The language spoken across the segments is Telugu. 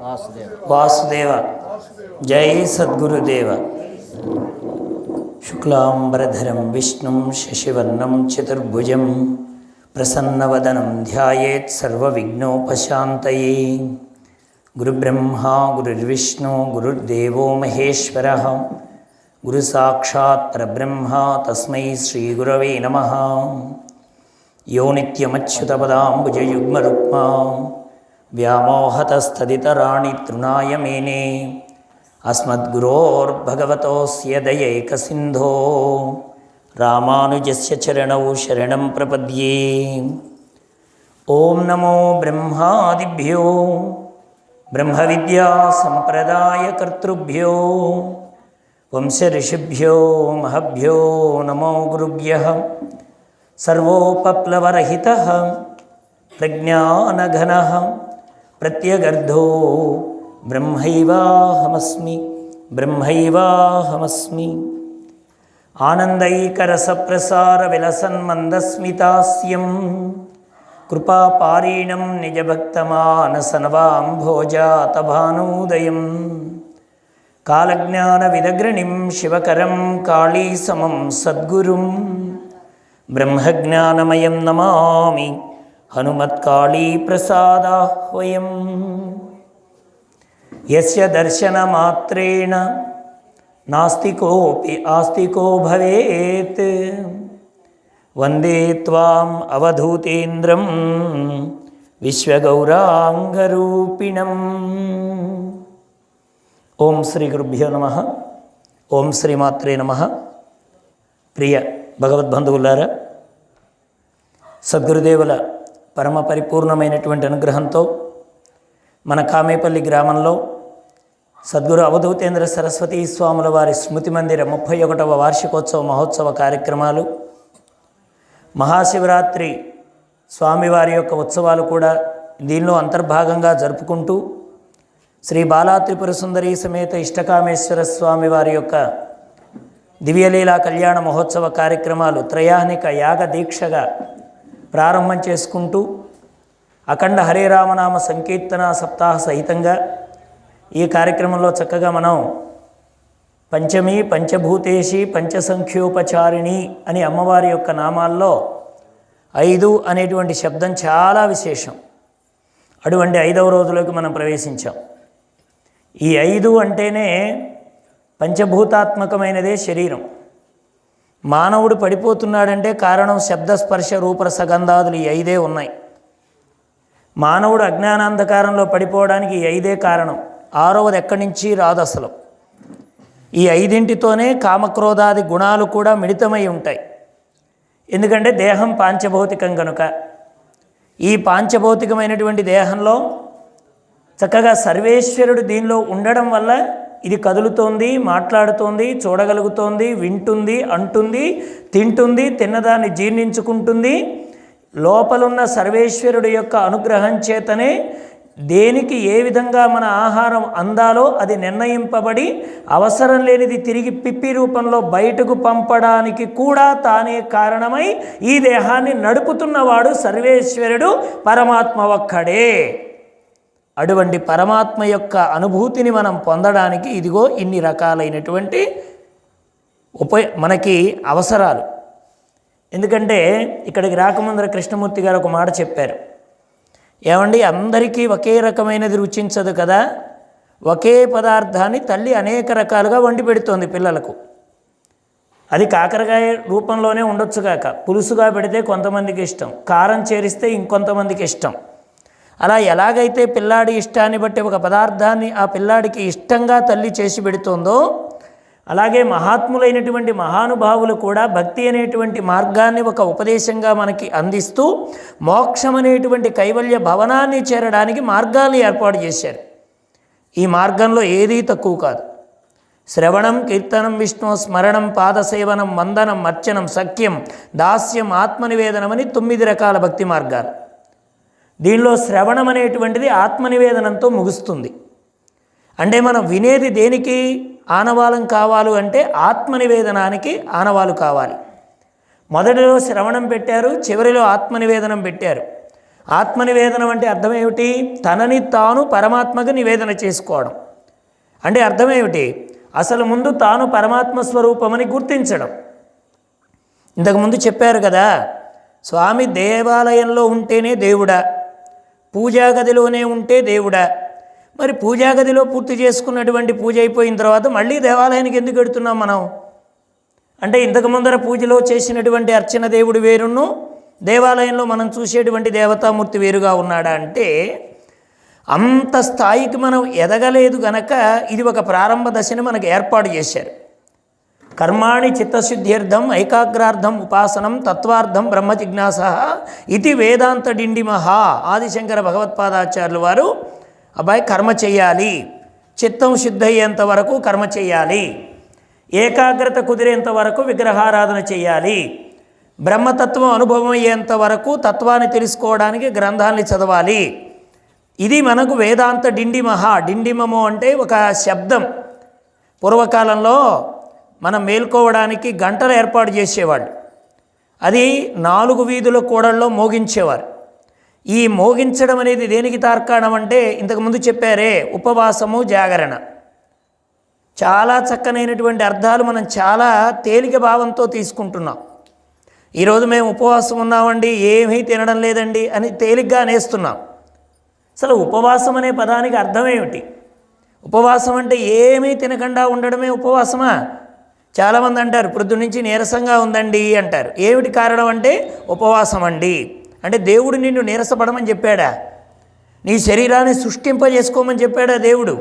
వాసుదేవ. జై సద్గురుదేవ. శుక్లాంబరధరం విష్ణుం శశివర్ణం చతుర్భుజం ప్రసన్నవదనం ధ్యాయేత్ సర్వవిఘ్నోపశాంతయే. గురుబ్రహ్మా గురుర్విష్ణు గురుర్దేవో మహేశ్వరః గురు సాక్షాత్ పరబ్రహ్మ తస్మై శ్రీగురవే నమః. యో నిత్యమచ్యుతపదాంబుజయుగ్మరుక్మా వ్యామోహతస్తదితరాణి తృణాయ మేనే అస్మద్గురోర్భగవతోస్య దయైకసింధో రామానుజస్య చరణౌ శరణం ప్రపద్యే. ఓం నమో బ్రహ్మాదిభ్యో బ్రహ్మ విద్యా సంప్రదాయకర్తృభ్యో వంశఋషిభ్యో మహభ్యో నమో గురుభ్యః. సర్వోపప్లవరహితః ప్రజ్ఞానఘనః ప్రత్యగర్ధో బ్రహ్మైవాహమస్మి బ్రహ్మైవాహమస్మి. ఆనందైకరసప్రసార విలసన్మందస్మితాస్యం కృపాపారీణం నిజభక్తమానసనవాంభోజాతభానూదయం కాలజ్ఞానవిదగ్రణిం శివకరం కాళీసమం సద్గురుం బ్రహ్మజ్ఞానమయం నమామి హనుమత్కాళీప్రసాదాహ్వయం. యస్య దర్శనమాత్రేణ నాస్తికోపి ఆస్తికో భవేత్ వందే త్వాం అవధూతేంద్రం విశ్వగౌరాంగరూపిణం. ఓం శ్రీ గురుభ్యో నమః. ఓం శ్రీమాత్రే నమః. ప్రియ భగవద్బంధువులారా, సద్గురుదేవుల పరమ పరిపూర్ణమైనటువంటి అనుగ్రహంతో మన కామేపల్లి గ్రామంలో సద్గురు అవధూతేంద్ర సరస్వతీ స్వాముల వారి స్మృతి మందిర 31వ వార్షికోత్సవ మహోత్సవ కార్యక్రమాలు, మహాశివరాత్రి స్వామివారి యొక్క ఉత్సవాలు కూడా దీనిలో అంతర్భాగంగా జరుపుకుంటూ శ్రీ బాలా త్రిపుర సుందరీ సమేత ఇష్టకామేశ్వర స్వామి వారి యొక్క దివ్యలీలా కళ్యాణ మహోత్సవ కార్యక్రమాలు త్రయాహ్నిక యాగ దీక్షగా ప్రారంభం చేసుకుంటూ అఖండ హరే రామనామ సంకీర్తన సప్తాహ సహితంగా ఈ కార్యక్రమంలో చక్కగా మనం పంచమి పంచభూతేషి పంచసంఖ్యోపచారిణి అని అమ్మవారి యొక్క నామాల్లో 5 అనేటువంటి శబ్దం చాలా విశేషం. అటువంటి 5వ రోజులోకి మనం ప్రవేశించాం. ఈ 5 అంటేనే పంచభూతాత్మకమైనదే శరీరం. మానవుడు పడిపోతున్నాడంటే కారణం శబ్దస్పర్శ రూపరసగంధాదులు ఈ 5 ఉన్నాయి. మానవుడు అజ్ఞానాంధకారంలో పడిపోవడానికి ఈ 5 కారణం. 6వది ఎక్కడి నుంచి రాదు అసలు. ఈ 5తోనే కామక్రోధాది గుణాలు కూడా మిళితమై ఉంటాయి. ఎందుకంటే దేహం పాంచభౌతికం కనుక. ఈ పాంచభౌతికమైనటువంటి దేహంలో చక్కగా సర్వేశ్వరుడు దీనిలో ఉండడం వల్ల ఇది కదులుతోంది, మాట్లాడుతోంది, చూడగలుగుతోంది, వింటుంది, అంటుంది, తింటుంది, తిన్నదాన్ని జీర్ణించుకుంటుంది. లోపలున్న సర్వేశ్వరుడు యొక్క అనుగ్రహం చేతనే దేనికి ఏ విధంగా మన ఆహారం అందాలో అది నిర్ణయింపబడి అవసరం లేనిది తిరిగి పిప్పి రూపంలో బయటకు పంపడానికి కూడా తానే కారణమై ఈ దేహాన్ని నడుపుతున్నవాడు సర్వేశ్వరుడు పరమాత్మ ఒక్కడే. అటువంటి పరమాత్మ యొక్క అనుభూతిని మనం పొందడానికి ఇదిగో ఇన్ని రకాలైనటువంటి మనకి అవసరాలు. ఎందుకంటే ఇక్కడికి రాకముందర కృష్ణమూర్తి గారు ఒక మాట చెప్పారు. ఏమండి, అందరికీ ఒకే రకమైనది రుచించదు కదా. ఒకే పదార్థాన్ని తల్లి అనేక రకాలుగా వండి పెడుతోంది పిల్లలకు. అది కాకరకాయ రూపంలోనే ఉండొచ్చు కాక, పులుసుగా పెడితే కొంతమందికి ఇష్టం, కారం చేరిస్తే ఇంకొంతమందికి ఇష్టం. అలా ఎలాగైతే పిల్లాడి ఇష్టాన్ని బట్టి ఒక పదార్థాన్ని ఆ పిల్లాడికి ఇష్టంగా తల్లి చేసి పెడుతోందో, అలాగే మహాత్ములైనటువంటి మహానుభావులు కూడా భక్తి అనేటువంటి మార్గాన్ని ఒక ఉపదేశంగా మనకి అందిస్తూ మోక్షం అనేటువంటి కైవల్య భవనాన్ని చేరడానికి మార్గాన్ని ఏర్పాటు చేశారు. ఈ మార్గంలో ఏదీ తక్కువ కాదు. శ్రవణం, కీర్తనం, విష్ణు స్మరణం, పాదసేవనం, వందనం, అర్చనం, సఖ్యం, దాస్యం, ఆత్మనివేదనం అని 9 రకాల భక్తి మార్గాలు. దీనిలో శ్రవణం అనేటువంటిది ఆత్మనివేదనంతో ముగుస్తుంది. అంటే మనం వినేది దేనికి ఆనవాలం కావాలి అంటే ఆత్మనివేదనానికి ఆనవాలు కావాలి. మొదటిలో శ్రవణం పెట్టారు, చివరిలో ఆత్మనివేదనం పెట్టారు. ఆత్మనివేదనం అంటే అర్థం ఏమిటి? తనని తాను పరమాత్మకు నివేదన చేసుకోవడం. అంటే అర్థం ఏమిటి? అసలు ముందు తాను పరమాత్మ స్వరూపమని గుర్తించడం. ఇంతకుముందు చెప్పారు కదా, స్వామి దేవాలయంలో ఉంటేనే దేవుడా, పూజా గదిలోనే ఉంటే దేవుడా? మరి పూజా గదిలో పూర్తి చేసుకున్నటువంటి పూజ అయిపోయిన తర్వాత మళ్ళీ దేవాలయానికి ఎందుకు వెడుతున్నాం మనం? అంటే ఇంతకు ముందర పూజలో చేసినటువంటి అర్చన దేవుడు వేరును, దేవాలయంలో మనం చూసేటువంటి దేవతామూర్తి వేరుగా ఉన్నాడా అంటే అంత స్థాయికి మనం ఎదగలేదు గనక ఇది ఒక ప్రారంభ దశని మనకు ఏర్పాటు చేశారు. కర్మాణి చిత్తశుద్ధ్యర్థం ఐకాగ్రార్థం ఉపాసనం తత్వార్థం బ్రహ్మ జిజ్ఞాస ఇది వేదాంత డిండిమహ. ఆదిశంకర భగవత్పాదాచార్యులు వారు అబ్బాయి కర్మ చేయాలి, చిత్తం శుద్ధి అయ్యేంత వరకు కర్మ చేయాలి, ఏకాగ్రత కుదిరేంత వరకు విగ్రహారాధన చేయాలి, బ్రహ్మతత్వం అనుభవం అయ్యేంత వరకు తత్వాన్ని తెలుసుకోవడానికి గ్రంథాన్ని చదవాలి. ఇది మనకు వేదాంత డిండిమహ. డిండిమము అంటే ఒక శబ్దం. పూర్వకాలంలో మనం మేల్కోవడానికి గంటలు ఏర్పాటు చేసేవాళ్ళు. అది 4 వీధుల కూడల్లో మోగించేవారు. ఈ మోగించడం అనేది దేనికి తార్కాణం అంటే ఇంతకుముందు చెప్పారే, ఉపవాసము, జాగరణ. చాలా చక్కనైనటువంటి అర్థాలు మనం చాలా తేలిక భావంతో తీసుకుంటున్నాం. ఈరోజు మేము ఉపవాసం ఉన్నామండి, ఏమీ తినడం లేదండి అని తేలిగ్గా అనేస్తున్నాం. అసలు ఉపవాసం అనే పదానికి అర్థం ఏమిటి? ఉపవాసం అంటే ఏమీ తినకుండా ఉండడమే ఉపవాసమా? చాలామంది అంటారు ప్రొద్దు నుంచి నీరసంగా ఉందండి అంటారు. ఏమిటి కారణం అంటే ఉపవాసం అండి. అంటే దేవుడు నిన్ను నీరసపడమని చెప్పాడా? నీ శరీరాన్ని సృష్టింపజేసుకోమని చెప్పాడా దేవుడు?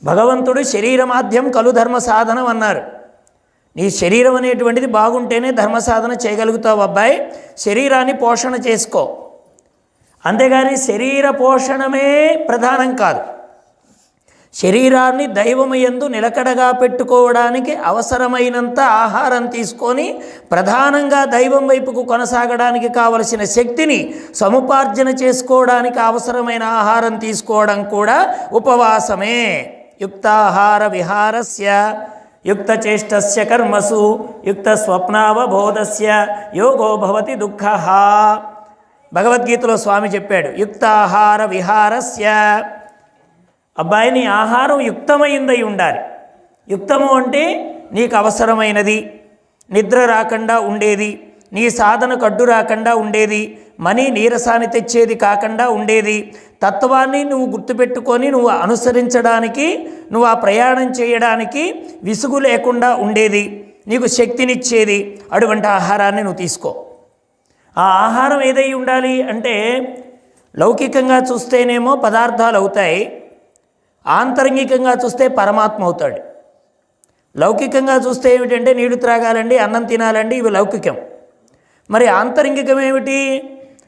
భగవంతుడు శరీరమాధ్యం కలు ధర్మ సాధనం అన్నారు. నీ శరీరం అనేటువంటిది బాగుంటేనే ధర్మ సాధన చేయగలుగుతావు అబ్బాయి. శరీరాన్ని పోషణ చేసుకో, అంతేగాని శరీర పోషణమే ప్రధానం కాదు. శరీరాన్ని దైవమయందు నిలకడగా పెట్టుకోవడానికి అవసరమైనంత ఆహారం తీసుకొని ప్రధానంగా దైవం వైపుకు కొనసాగడానికి కావలసిన శక్తిని సముపార్జన చేసుకోవడానికి అవసరమైన ఆహారం తీసుకోవడం కూడా ఉపవాసమే. యుక్తాహార విహారస్య యుక్తచేష్టస్య కర్మసు యుక్త స్వప్నావబోధస్య యోగో భవతి దుఃఖః. భగవద్గీతలో స్వామి చెప్పాడు, యుక్తాహార విహారస్య. అబ్బాయి నీ ఆహారం యుక్తమైందై ఉండాలి. యుక్తము అంటే నీకు అవసరమైనది, నిద్ర రాకుండా ఉండేది, నీ సాధనకు అడ్డు రాకుండా ఉండేది, మనీ నీరసాన్ని తెచ్చేది కాకుండా ఉండేది, తత్వాన్ని నువ్వు గుర్తుపెట్టుకొని నువ్వు అనుసరించడానికి, నువ్వు ఆ ప్రయాణం చేయడానికి విసుగు లేకుండా ఉండేది, నీకు శక్తినిచ్చేది, అటువంటి ఆహారాన్ని నువ్వు తీసుకో. ఆ ఆహారం ఏదై ఉండాలి అంటే లౌకికంగా చూస్తేనేమో పదార్థాలు అవుతాయి, ఆంతరంగికంగా చూస్తే పరమాత్మ అవుతాడు. లౌకికంగా చూస్తే ఏమిటంటే నీళ్లు త్రాగాలండి, అన్నం తినాలండి, ఇవి లౌకికం. మరి ఆంతరంగికం ఏమిటి?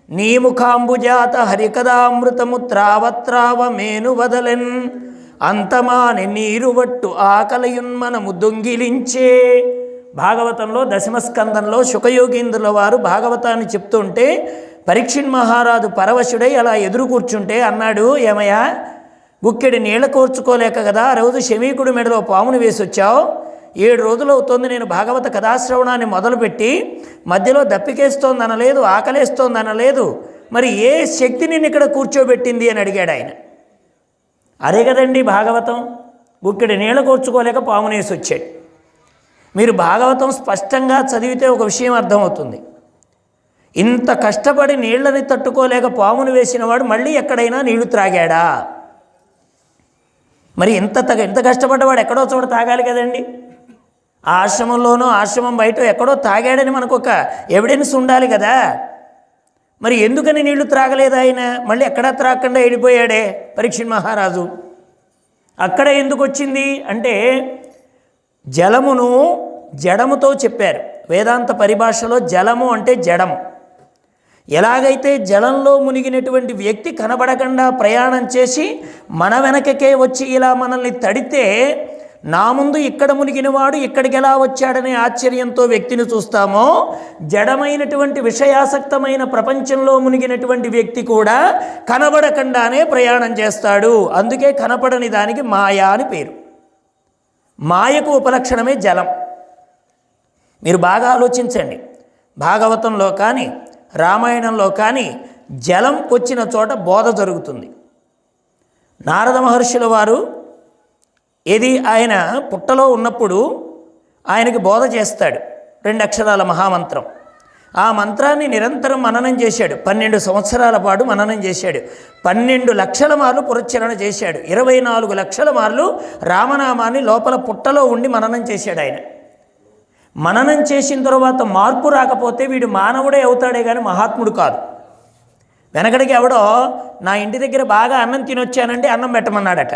నీ ముఖాంబుజాత హరికదామృతము త్రావత్రావ మేను వదలెన్ అంతమాని నీరువట్టు ఆకలయున్మనము దొంగిలించే. భాగవతంలో దశమస్కందంలో శుకయోగీంద్రుల వారు భాగవతాన్ని చెప్తుంటే పరీక్షిత్ మహారాజు పరవశుడై అలా ఎదురు కూర్చుంటే అన్నాడు, ఏమయ్యా గుక్కెడి నీళ్ళ కోర్చుకోలేక కదా ఆ రోజు శమీకుడి మెడలో పామును వేసి వచ్చావు. 7 రోజులు అవుతుంది నేను భాగవత కథాశ్రవణాన్ని మొదలుపెట్టి, మధ్యలో దప్పికేస్తోంది అనలేదు, ఆకలేస్తోంది అనలేదు, మరి ఏ శక్తి నిన్ను ఇక్కడ కూర్చోబెట్టింది అని అడిగాడు ఆయన. అదే కదండి భాగవతం. గుక్కెడి నీళ్ళ కోర్చుకోలేక పామును వేసి వచ్చాడు. మీరు భాగవతం స్పష్టంగా చదివితే ఒక విషయం అర్థమవుతుంది. ఇంత కష్టపడి నీళ్ళని తట్టుకోలేక పామును వేసిన వాడు మళ్ళీ ఎక్కడైనా నీళ్లు త్రాగాడా? మరి ఎంత కష్టపడ్డవాడు ఎక్కడో చోట తాగాలి కదండి. ఆ ఆశ్రమంలోనో ఆశ్రమం బయట ఎక్కడో తాగాడని మనకు ఒక ఎవిడెన్స్ ఉండాలి కదా. మరి ఎందుకని నీళ్లు త్రాగలేదు ఆయన? మళ్ళీ ఎక్కడా త్రాగకుండా వెళ్ళిపోయాడే పరీక్షిత్ మహారాజు. అక్కడ ఎందుకు వచ్చింది అంటే జలమును జడముతో చెప్పారు. వేదాంత పరిభాషలో జలము అంటే జడము. ఎలాగైతే జలంలో మునిగినటువంటి వ్యక్తి కనబడకుండా ప్రయాణం చేసి మన వెనకకే వచ్చి ఇలా మనల్ని తడితే నా ముందు ఇక్కడ మునిగినవాడు ఇక్కడికి ఎలా వచ్చాడనే ఆశ్చర్యంతో వ్యక్తిని చూస్తామో, జడమైనటువంటి విషయాసక్తమైన ప్రపంచంలో మునిగినటువంటి వ్యక్తి కూడా కనబడకుండానే ప్రయాణం చేస్తాడు. అందుకే కనపడని దానికి మాయా అని పేరు. మాయకు ఉపలక్షణమే జలం. మీరు బాగా ఆలోచించండి. భాగవతంలో కానీ రామాయణంలో కానీ జలం వచ్చిన చోట బోధ జరుగుతుంది. నారద మహర్షుల వారు ఆయన పుట్టలో ఉన్నప్పుడు ఆయనకి బోధ చేస్తాడు 2 అక్షరాల మహామంత్రం. ఆ మంత్రాన్ని నిరంతరం మననం చేశాడు. 12 సంవత్సరాల పాటు మననం చేశాడు. 12 లక్షల మార్లు పురస్చరణ చేశాడు. 24 లక్షల మార్లు రామనామాన్ని లోపల పుట్టలో ఉండి మననం చేశాడు. ఆయన మననం చేసిన తర్వాత మార్పు రాకపోతే వీడు మానవుడే అవుతాడే కానీ మహాత్ముడు కాదు. వెనకడికి ఎవడో నా ఇంటి దగ్గర బాగా అన్నం తినొచ్చానంటే అన్నం పెట్టమన్నాడట.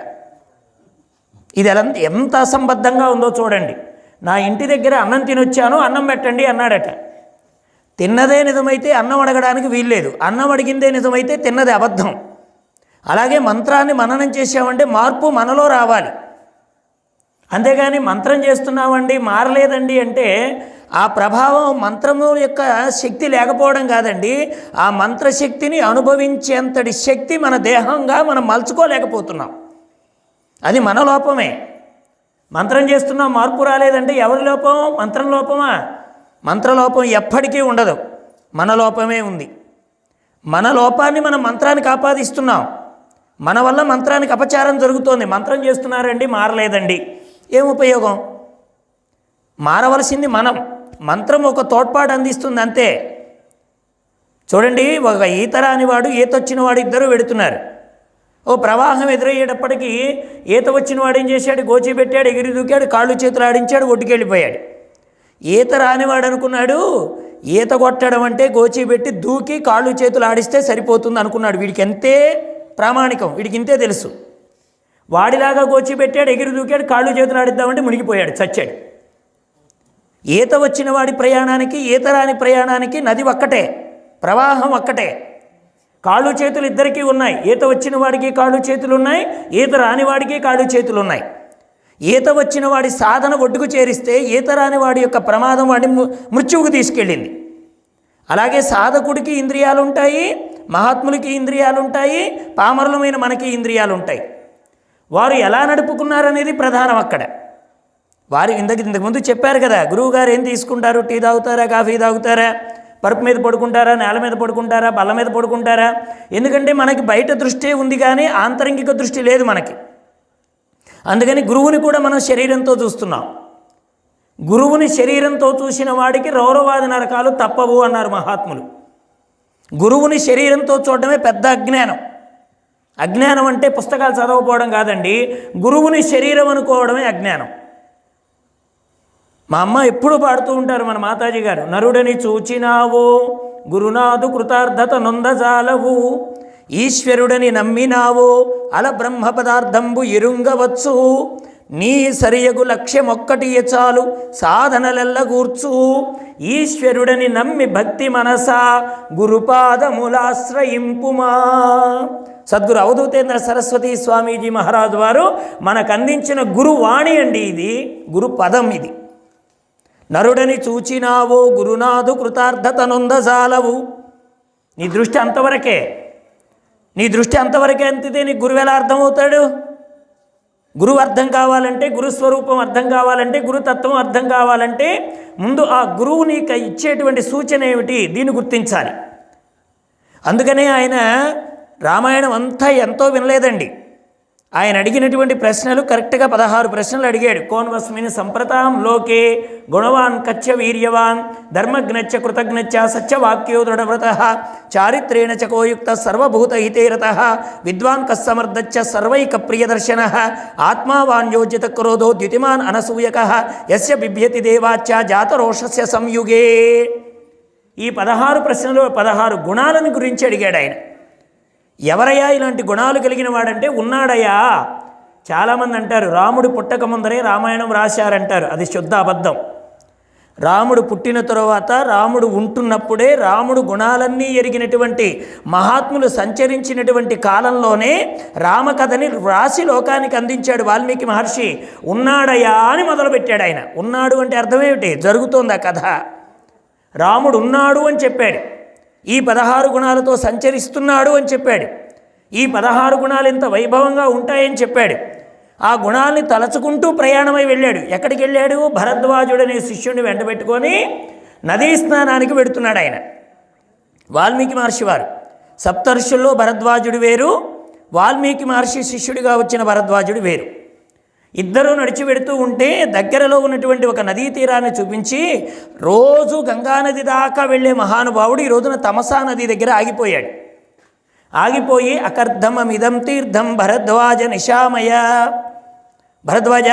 ఇది ఎంత అసంబద్ధంగా ఉందో చూడండి. నా ఇంటి దగ్గర అన్నం తినొచ్చాను, అన్నం పెట్టండి అన్నాడట. తిన్నదే నిజమైతే అన్నం అడగడానికి వీల్లేదు, అన్నం అడిగిందే నిజమైతే తిన్నది అబద్ధం. అలాగే మంత్రాన్ని మననం చేసామంటే మార్పు మనలో రావాలి. అంతేగాని మంత్రం చేస్తున్నామండి మారలేదండి అంటే ఆ ప్రభావం మంత్రము యొక్క శక్తి లేకపోవడం కాదండి, ఆ మంత్రశక్తిని అనుభవించేంతటి శక్తి మన దేహంగా మనం మలుచుకోలేకపోతున్నాం. అది మన లోపమే. మంత్రం చేస్తున్నాం మార్పు రాలేదంటే ఎవరి లోపం? మంత్రం లోపమా? మంత్రలోపం ఎప్పటికీ ఉండదు, మన లోపమే ఉంది. మన లోపాన్ని మనం మంత్రానికి ఆపాదిస్తున్నాం. మన వల్ల మంత్రానికి అపచారం జరుగుతోంది. మంత్రం చేస్తున్నారండి మారలేదండి, ఏం ఉపయోగం? మారవలసింది మనం. మంత్రం ఒక తోడ్పాటు అందిస్తుంది అంతే. చూడండి, ఒక ఈత రానివాడు ఈత వచ్చిన వాడు ఇద్దరు వెడుతున్నారు. ఓ ప్రవాహం ఎదురయ్యేటప్పటికీ ఈత వచ్చిన వాడు ఏం చేశాడు? గోచి పెట్టాడు, ఎగిరి దూకాడు, కాళ్ళు చేతులు ఆడించాడు, ఒడ్డుకెళ్ళిపోయాడు. ఈత రానివాడు అనుకున్నాడు ఈత కొట్టడం అంటే గోచి పెట్టి దూకి కాళ్ళు చేతులు ఆడిస్తే సరిపోతుంది అనుకున్నాడు. వీడికి ఎంతే ప్రామాణికం, వీడికి ఇంతే తెలుసు. వాడిలాగా గోచి పెట్టాడు, ఎగిరి దూకాడు, కాళ్ళు చేతులు ఆడిద్దామంటే మునిగిపోయాడు, చచ్చాడు. ఈత వచ్చిన వాడి ప్రయాణానికి ఈత రాని ప్రయాణానికి నది ఒక్కటే, ప్రవాహం ఒక్కటే. కాళ్ళు చేతులు ఇద్దరికీ ఉన్నాయి. ఈత వచ్చిన వాడికి కాళ్ళు చేతులు ఉన్నాయి, ఈత రాని వాడికి కాళ్ళు చేతులు ఉన్నాయి. ఈత వచ్చిన వాడి సాధన ఒడ్డుకు చేరిస్తే ఈత రాని వాడి యొక్క ప్రమాదం వాడిని మృత్యువుకు తీసుకెళ్ళింది. అలాగే సాధకుడికి ఇంద్రియాలు ఉంటాయి, మహాత్ములకి ఇంద్రియాలు ఉంటాయి, పామరులమైన మనకి ఇంద్రియాలు ఉంటాయి. వారు ఎలా నడుపుకున్నారనేది ప్రధానం అక్కడ. వారు ఇంతకుముందు చెప్పారు కదా, గురువుగారు ఏం తీసుకుంటారు? టీ తాగుతారా, కాఫీ తాగుతారా, పరుపు మీద పడుకుంటారా, నేల మీద పడుకుంటారా, బల్ల మీద పడుకుంటారా? ఎందుకంటే మనకి బయట దృష్టి ఉంది కానీ ఆంతరంగిక దృష్టి లేదు మనకి. అందుకని గురువుని కూడా మనం శరీరంతో చూస్తున్నాం. గురువుని శరీరంతో చూసిన వాడికి రౌరవాది నరకాలు తప్పవు అన్నారు మహాత్ములు. గురువుని శరీరంతో చూడడమే పెద్ద అజ్ఞానం. అజ్ఞానం అంటే పుస్తకాలు చదవకపోవడం కాదండి, గురువుని శరీరం అనుకోవడమే అజ్ఞానం. మా అమ్మ ఎప్పుడు పాడుతూ ఉంటారు మన మాతాజీ గారు, నరుడని చూచినావో గురునాథు కృతార్థత నొందజాలవు, ఈశ్వరుడని నమ్మినావో అల బ్రహ్మ పదార్థంబు ఎరుంగవచ్చు, నీ సరియగు లక్ష్యమొక్కటి చాలు సాధనలెల్ల కూర్చు, ఈశ్వరుడని నమ్మి భక్తి మనసా గురుపాదములాశ్రయింపుమా. సద్గురు అవధూతేంద్ర సరస్వతి స్వామీజీ మహారాజు వారు మనకు అందించిన గురువాణి అండి ఇది, గురు పదం ఇది. నరుడని చూచినావో గురునాథు కృతార్థత నొందజాలవు. నీ దృష్టి అంతవరకే, నీ దృష్టి అంతవరకే అంతితే నీ గురువు ఎలా అర్థమవుతాడు? గురువు అర్థం కావాలంటే, గురుస్వరూపం అర్థం కావాలంటే, గురుతత్వం అర్థం కావాలంటే ముందు ఆ గురువు నీకు ఇచ్చేటువంటి సూచన ఏమిటి దీన్ని గుర్తించాలి. అందుకనే ఆయన రామాయణం అంతా ఎంతో వినలేదండి. ఆయన అడిగినటువంటి ప్రశ్నలు కరెక్ట్గా 16 ప్రశ్నలు అడిగాడు. కోన్వస్మిన్ సంప్రతాం లోకే గుణవాన్ కచ్చ వీర్యవాన్ ధర్మజ్ఞచ్చ కృతజ్ఞచ్చ సత్యవాక్యో దృఢవ్రత చారిత్రేణ చ కోయుక్త సర్వభూతహితేరత విద్వాన్ కస్సమర్థచ్చ సర్వైక ప్రియదర్శన ఆత్మావాన్యోజిత క్రోధో ద్యుతిమాన్ అనసూయక యస్య బిభ్యతి దేవాచ్చ జాతరోషస్య సంయుగే. ఈ 16 ప్రశ్నలు 16 గుణాలను గురించి అడిగాడు ఆయన. ఎవరయ్యా ఇలాంటి గుణాలు కలిగిన వాడంటే ఉన్నాడయ్యా. చాలామంది అంటారు రాముడు పుట్టక ముందరే రామాయణం రాశారంటారు. అది శుద్ధ అబద్ధం. రాముడు పుట్టిన తరువాత, రాముడు ఉంటున్నప్పుడే, రాముడు గుణాలన్నీ ఎరిగినటువంటి మహాత్ములు సంచరించినటువంటి కాలంలోనే రామకథని రాసి లోకానికి అందించాడు వాల్మీకి మహర్షి. ఉన్నాడయ్యా అని మొదలుపెట్టాడు ఆయన. ఉన్నాడు అంటే అర్థమేమిటి? జరుగుతోంది ఆ కథ. రాముడు ఉన్నాడు అని చెప్పాడు, ఈ 16 గుణాలతో సంచరిస్తున్నాడు అని చెప్పాడు, ఈ 16 గుణాలు ఎంత వైభవంగా ఉంటాయని చెప్పాడు. ఆ గుణాలని తలచుకుంటూ ప్రయాణమై వెళ్ళాడు. ఎక్కడికి వెళ్ళాడు? భరద్వాజుడనే శిష్యుడిని వెంటబెట్టుకొని నదీ స్నానానికి వెడుతున్నాడు ఆయన వాల్మీకి మహర్షి వారు. సప్తర్షుల్లో భరద్వాజుడు వేరు, వాల్మీకి మహర్షి శిష్యుడిగా వచ్చిన భరద్వాజుడు వేరు. ఇద్దరూ నడిచి వెడుతూ ఉంటే దగ్గరలో ఉన్నటువంటి ఒక నదీ తీరాన్ని చూపించి రోజు గంగానది దాకా వెళ్ళే మహానుభావుడు ఈ రోజున తమసా నది దగ్గర ఆగిపోయాడు. ఆగిపోయి అకర్ధమమిదం తీర్థం భరద్వాజ నిశామయ, భరద్వాజ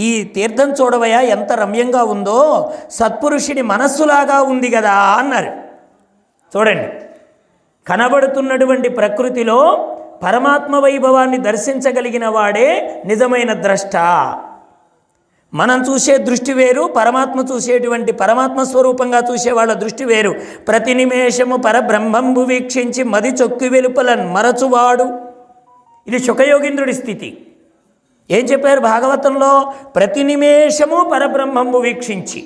ఈ తీర్థం చూడవయా ఎంత రమ్యంగా ఉందో, సత్పురుషుడి మనస్సులాగా ఉంది కదా అన్నారు. చూడండి, కనబడుతున్నటువంటి ప్రకృతిలో పరమాత్మ వైభవాన్ని దర్శించగలిగిన వాడే నిజమైన ద్రష్ట. మనం చూసే దృష్టి వేరు, పరమాత్మ చూసేటువంటి పరమాత్మ స్వరూపంగా చూసే వాళ్ళ దృష్టి వేరు. ప్రతి నిమేషము పరబ్రహ్మంబు వీక్షించి మది చొక్కి వెలుపలను మరచువాడు. ఇది శుకయోగీంద్రుడి స్థితి. ఏం చెప్పారు భాగవతంలో? ప్రతి నిమేషము పరబ్రహ్మంబు వీక్షించి.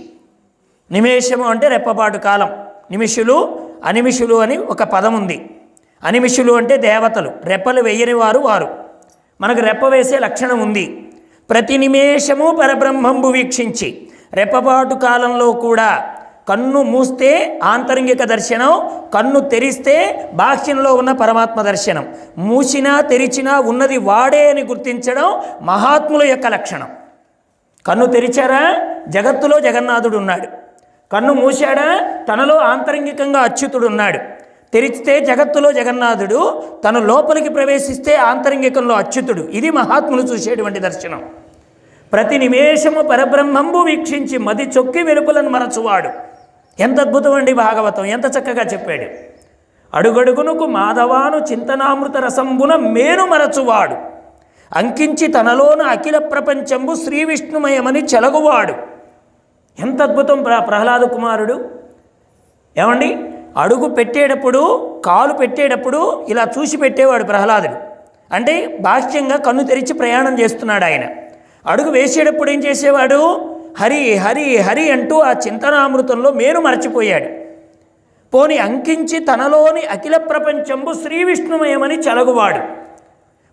నిమేషము అంటే రెప్పపాటు కాలం, నిమిషులు అనిమిషులు అని ఒక పదం ఉంది. అనిమిషులు అంటే దేవతలు, రెప్పలు వేయని వారు వారు. మనకు రెప్ప వేసే లక్షణం ఉంది. ప్రతి నిమేషము పరబ్రహ్మంబు వీక్షించి, రెప్పపాటు కాలంలో కూడా కన్ను మూస్తే ఆంతరంగిక దర్శనం, కన్ను తెరిస్తే బాహ్యంలో ఉన్న పరమాత్మ దర్శనం. మూసినా తెరిచినా ఉన్నది వాడే అని గుర్తించడం మహాత్ముల యొక్క లక్షణం. కన్ను తెరిచారా, జగత్తులో జగన్నాథుడు ఉన్నాడు. కన్ను మూశాడా, తనలో ఆంతరంగికంగా అచ్యుతుడు ఉన్నాడు. తెరిస్తే జగత్తులో జగన్నాథుడు, తను లోపలికి ప్రవేశిస్తే ఆంతరంగికంలో అచ్యుతుడు. ఇది మహాత్ములు చూసేటువంటి దర్శనం. ప్రతి నిమేషము పరబ్రహ్మంబు వీక్షించి మది చొక్కి వెలుపలను మరచువాడు. ఎంత అద్భుతం అండి భాగవతం, ఎంత చక్కగా చెప్పాడు. అడుగడుగునుకు మాధవాను చింతనామృత రసంబున మేను మరచువాడు, అంకించి తనలోన అఖిల ప్రపంచంబు శ్రీ విష్ణుమయమని చెలగువాడు. ఎంత అద్భుతం ప్రహ్లాద కుమారుడు. ఏమండి, అడుగు పెట్టేటప్పుడు, కాలు పెట్టేటప్పుడు ఇలా చూసి పెట్టేవాడు ప్రహ్లాదుడు. అంటే బాహ్యంగా కన్ను తెరిచి ప్రయాణం చేస్తున్నాడు ఆయన. అడుగు వేసేటప్పుడు ఏం చేసేవాడు? హరి హరి హరి అంటూ ఆ చింతనామృతంలో మేను మరచిపోయాడు. పోని అంకించి తనలోని అఖిల ప్రపంచంబు శ్రీ విష్ణుమయమని చెలగువాడు.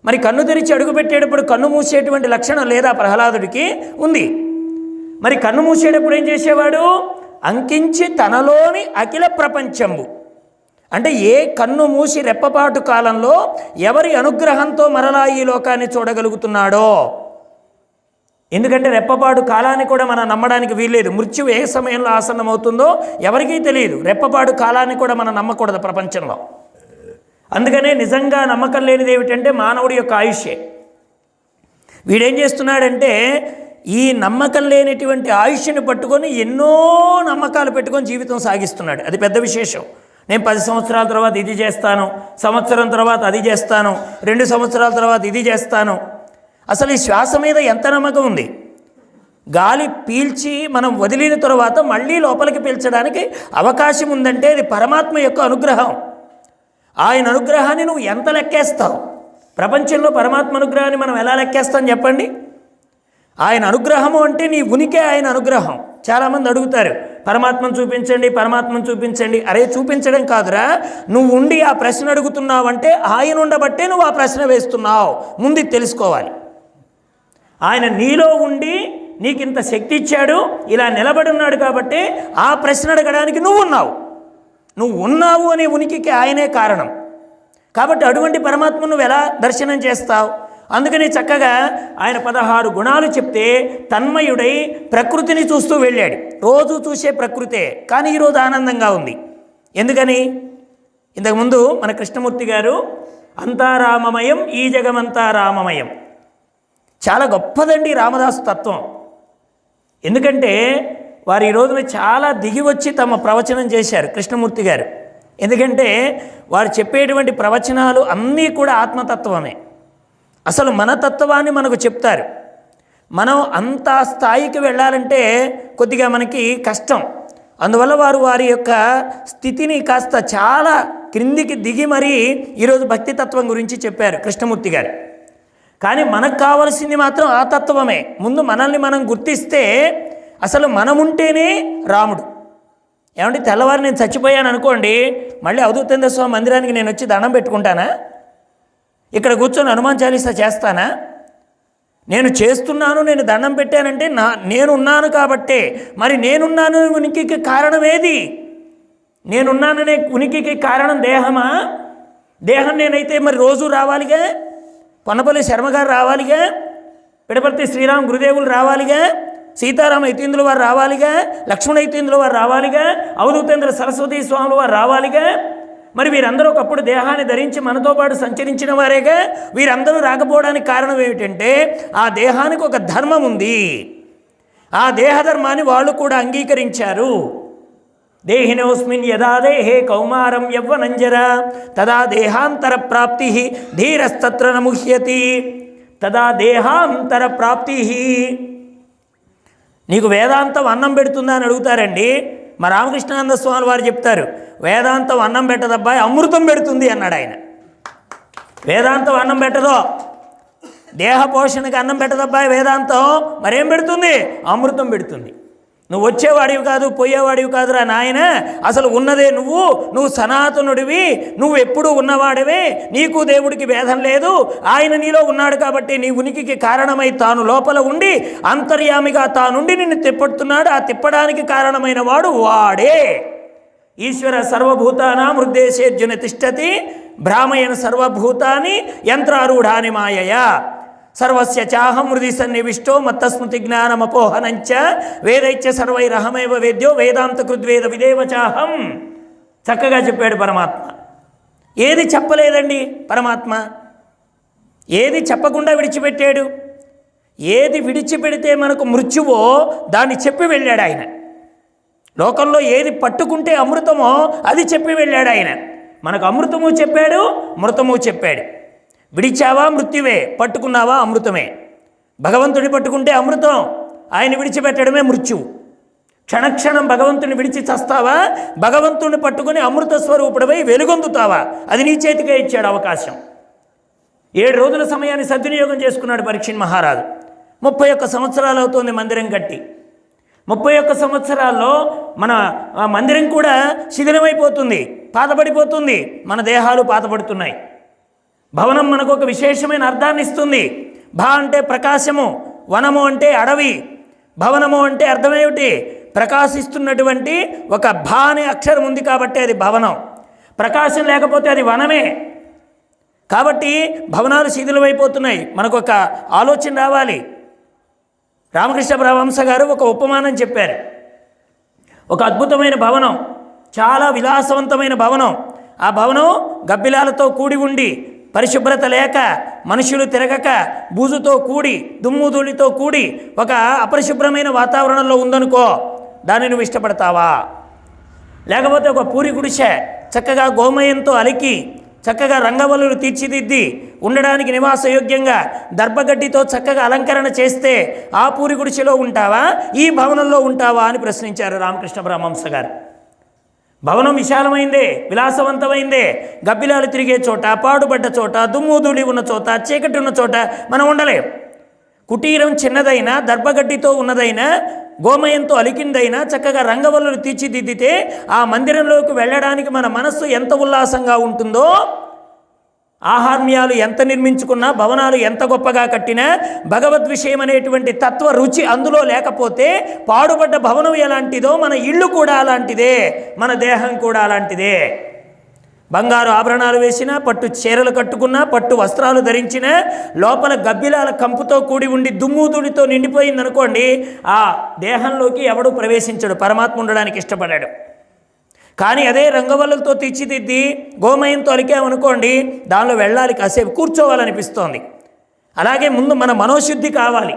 మరి కన్ను తెరిచి అడుగు పెట్టేటప్పుడు కన్ను మూసేటువంటి లక్షణం లేదా ప్రహ్లాదుడికి? ఉంది. మరి కన్ను మూసేటప్పుడు ఏం చేసేవాడు? అంకించి తనలోని అఖిల ప్రపంచంబు. అంటే ఏ కన్ను మూసి రెప్పపాటు కాలంలో ఎవరి అనుగ్రహంతో మరలా ఈ లోకాన్ని చూడగలుగుతున్నాడో. ఎందుకంటే రెప్పపాటు కాలాన్ని కూడా మనం నమ్మడానికి వీల్లేదు. మృత్యువు ఏ సమయంలో ఆసన్నమవుతుందో ఎవరికీ తెలియదు. రెప్పపాటు కాలాన్ని కూడా మనం నమ్మకూడదు ప్రపంచంలో. అందుకనే నిజంగా నమ్మకం లేనిది ఏమిటంటే మానవుడి యొక్క ఆయుష్యే. వీడేం చేస్తున్నాడంటే ఈ నమ్మకం లేనిటువంటి ఆయుష్ని పట్టుకొని ఎన్నో నమ్మకాలు పెట్టుకొని జీవితం సాగిస్తున్నాడు. అది పెద్ద విశేషం. నేను 10 సంవత్సరాల తర్వాత ఇది చేస్తాను, సంవత్సరం తర్వాత అది చేస్తాను, 2 సంవత్సరాల తర్వాత ఇది చేస్తాను. అసలు ఈ శ్వాస మీద ఎంత నమ్మకం ఉంది? గాలి పీల్చి మనం వదిలిన తర్వాత మళ్ళీ లోపలికి పీల్చడానికి అవకాశం ఉందంటే అది పరమాత్మ యొక్క అనుగ్రహం. ఆయన అనుగ్రహాన్ని నువ్వు ఎంత లెక్కేస్తావు? ప్రపంచంలో పరమాత్మ అనుగ్రహాన్ని మనం ఎలా లెక్కేస్తాం చెప్పండి? ఆయన అనుగ్రహము అంటే నీ ఉనికి ఆయన అనుగ్రహం. చాలామంది అడుగుతారు, పరమాత్మను చూపించండి, పరమాత్మను చూపించండి. అరే చూపించడం కాదురా, నువ్వు ఉండి ఆ ప్రశ్న అడుగుతున్నావంటే ఆయన ఉండబట్టే నువ్వు ఆ ప్రశ్న వేస్తున్నావు. ముందు తెలుసుకోవాలి. ఆయన నీలో ఉండి నీకు ఇంత శక్తి ఇచ్చాడు, ఇలా నిలబడి ఉన్నాడు కాబట్టి ఆ ప్రశ్న అడగడానికి నువ్వు ఉన్నావు అనే ఉనికికి ఆయనే కారణం. కాబట్టి అటువంటి పరమాత్మను నువ్వు ఎలా దర్శనం చేస్తావు? అందుకని చక్కగా ఆయన 16 గుణాలు చెప్తే తన్మయుడై ప్రకృతిని చూస్తూ వెళ్ళాడు. రోజు చూసే ప్రకృతే, కానీ ఈరోజు ఆనందంగా ఉంది. ఎందుకని? ఇంతకుముందు మన కృష్ణమూర్తి గారు అంతా రామమయం, ఈ జగమంతా రామమయం. చాలా గొప్పదండి రామదాసు తత్వం. ఎందుకంటే వారు ఈ రోజున చాలా దిగి వచ్చి తమ ప్రవచనం చేశారు కృష్ణమూర్తి గారు. ఎందుకంటే వారు చెప్పేటువంటి ప్రవచనాలు అన్నీ కూడా ఆత్మతత్వమే. అసలు మన తత్వాన్ని మనకు చెప్తారు. మనం అంత స్థాయికి వెళ్ళాలంటే కొద్దిగా మనకి కష్టం. అందువల్ల వారు వారి యొక్క స్థితిని కాస్త చాలా క్రిందికి దిగి మరీ ఈరోజు భక్తితత్వం గురించి చెప్పారు కృష్ణమూర్తి గారు. కానీ మనకు కావలసింది మాత్రం ఆ తత్వమే. ముందు మనల్ని మనం గుర్తిస్తే అసలు మనముంటేనే రాముడు. ఏమంటే తెల్లవారు నేను చచ్చిపోయాను అనుకోండి, మళ్ళీ అవధూతేంద్ర స్వామి మందిరానికి నేను వచ్చి దండం పెట్టుకుంటానా? ఇక్కడ కూర్చొని హనుమాన్ చాలీసా చేస్తానా? నేను చేస్తున్నాను, నేను దండం పెట్టానంటే నేనున్నాను కాబట్టే. మరి నేనున్నాను ఉనికికి కారణం ఏది? నేనున్నాననే ఉనికికి కారణం దేహమా? దేహం నేనైతే మరి రోజు రావాలిగా, పొన్నపల్లి శర్మగారు రావాలిగా, పిడపర్తి శ్రీరామ్ గురుదేవులు రావాలిగా, సీతారామ యతీంద్రుల వారు రావాలిగా, లక్ష్మణ యతీంద్రుల వారు రావాలిగా, అవధూతేంద్ర సరస్వతీ స్వాముల వారు రావాలిగా. మరి వీరందరూ ఒకప్పుడు దేహాన్ని ధరించి మనతో పాటు సంచరించిన వారేగా. వీరందరూ రాకపోవడానికి కారణం ఏమిటంటే ఆ దేహానికి ఒక ధర్మం ఉంది. ఆ దేహధర్మాన్ని వాళ్ళు కూడా అంగీకరించారు. దేహినోస్మిన్ యదా దేహే కౌమారం యవ్వనంజర తదా దేహాంతర ప్రాప్తి ధీరస్తత్ర నముహ్యతి తదా దేహాంతర ప్రాప్తి. నీకు వేదాంతం అన్నం పెడుతుందా అని అడుగుతారండి. మా రామకృష్ణానంద స్వామి వారు చెప్తారు, వేదాంతం అన్నం పెట్టదబ్బాయి, అమృతం పెడుతుంది అన్నాడు ఆయన. వేదాంతం అన్నం పెట్టదో, దేహ పోషణకి అన్నం పెట్టదబ్బాయి వేదాంతం, మరేం పెడుతుంది? అమృతం పెడుతుంది. నువ్వు వచ్చేవాడివి కాదు, పోయేవాడివి కాదురా నాయన, అసలు ఉన్నదే నువ్వు సనాతనుడివి, నువ్వు ఎప్పుడూ ఉన్నవాడివే, నీకు దేవుడికి భేదం లేదు. ఆయన నీలో ఉన్నాడు కాబట్టి నీ ఉనికికి కారణమై తాను లోపల ఉండి అంతర్యామిగా తానుండి నిన్ను తిప్పడుతున్నాడు. ఆ తిప్పడానికి కారణమైన వాడు వాడే. ఈశ్వర సర్వభూతానాం హృద్దేశేర్జున తిష్టతి భ్రామయణ సర్వభూతాని యంత్రారూఢాని మాయయా సర్వస్య చాహం హృది సన్నివిష్టో మత్తస్మృతి జ్ఞానమపోహనంచ వేదైత్య సర్వైరహమేవ వేద్యో వేదాంత కృద్వేద విదేవ చాహం. చక్కగా చెప్పాడు పరమాత్మ. ఏది చెప్పలేదండి పరమాత్మ, ఏది చెప్పకుండా విడిచిపెట్టాడు. ఏది విడిచిపెడితే మనకు మృత్యువో దాన్ని చెప్పి వెళ్ళాడు ఆయన. లోకంలో ఏది పట్టుకుంటే అమృతమో అది చెప్పి వెళ్ళాడు ఆయన. మనకు అమృతము చెప్పాడు, మృతము చెప్పాడు. విడిచావా మృత్యువే, పట్టుకున్నావా అమృతమే. భగవంతుని పట్టుకుంటే అమృతం, ఆయన విడిచిపెట్టడమే మృత్యువు. క్షణక్షణం భగవంతుని విడిచి చస్తావా, భగవంతుని పట్టుకుని అమృత స్వరూపుడవై వెలుగొందుతావా, అది నీ చేతికే ఇచ్చాడు అవకాశం. 7 రోజుల సమయాన్ని సద్వినియోగం చేసుకున్నాడు పరీక్షణ్ మహారాజు. 31 సంవత్సరాలు అవుతోంది మందిరం కట్టి. 31 సంవత్సరాల్లో మన మందిరం కూడా శిథిలమైపోతుంది, పాతపడిపోతుంది, మన దేహాలు పాతపడుతున్నాయి. భవనం మనకు ఒక విశేషమైన అర్థాన్ని ఇస్తుంది. భా అంటే ప్రకాశము, వనము అంటే అడవి, భవనము అంటే అర్థమేమిటి? ప్రకాశిస్తున్నటువంటి ఒక భా అనే అక్షరం ఉంది కాబట్టి అది భవనం. ప్రకాశం లేకపోతే అది వనమే. కాబట్టి భవనాలు శిథిలమైపోతున్నాయి. మనకు ఒక ఆలోచన రావాలి. రామకృష్ణ పరమహంస గారు ఒక ఉపమానం చెప్పారు. ఒక అద్భుతమైన భవనం, చాలా విలాసవంతమైన భవనం. ఆ భవనం గబ్బిలాలతో కూడి ఉండి, పరిశుభ్రత లేక, మనుషులు తిరగక, బూజుతో కూడి, దుమ్ముధూళితో కూడి ఒక అపరిశుభ్రమైన వాతావరణంలో ఉందనుకో, దాన్ని నువ్వు ఇష్టపడతావా? లేకపోతే ఒక పూరి గుడిసె చక్కగా గోమయంతో అలికి, చక్కగా రంగవల్లులు తీర్చిదిద్ది, ఉండడానికి నివాసయోగ్యంగా దర్భగడ్డితో చక్కగా అలంకరణ చేస్తే ఆ పూరి గుడిసెలో ఉంటావా, ఈ భవనంలో ఉంటావా అని ప్రశ్నించారు రామకృష్ణ పరమహంస గారు. భవనం విశాలమైందే, విలాసవంతమైందే, గబ్బిలాలు తిరిగే చోట, పాడుబడ్డ చోట, దుమ్ముధూళి ఉన్న చోట, చీకటి ఉన్న చోట మనం ఉండలేం. కుటీరం చిన్నదైనా, దర్భగడ్డితో ఉన్నదైనా, గోమయంతో అలికిందైనా, చక్కగా రంగవల్లులు తీర్చిదిద్దితే ఆ మందిరంలోకి వెళ్ళడానికి మన మనస్సు ఎంత ఉల్లాసంగా ఉంటుందో, ఆహార్మ్యాలు ఎంత నిర్మించుకున్నా, భవనాలు ఎంత గొప్పగా కట్టినా, భగవద్ విషయం అనేటువంటి తత్వ రుచి అందులో లేకపోతే పాడుబడ్డ భవనం ఎలాంటిదో మన ఇల్లు కూడా అలాంటిదే, మన దేహం కూడా అలాంటిదే. బంగారు ఆభరణాలు వేసినా, పట్టు చీరలు కట్టుకున్నా, పట్టు వస్త్రాలు ధరించినా, లోపల గబ్బిలాల కంపుతో కూడి ఉండి దుమ్ముధూళితో నిండిపోయిందనుకోండి, ఆ దేహంలోకి ఎవడూ ప్రవేశించడు, పరమాత్మ ఉండడానికి ఇష్టపడాడు. కానీ అదే రంగవల్లులతో తీర్చిదిద్ది గోమయంతో అలికామనుకోండి, దానిలో వెళ్ళాలి, కాసేపు కూర్చోవాలనిపిస్తోంది. అలాగే ముందు మన మనోశుద్ధి కావాలి.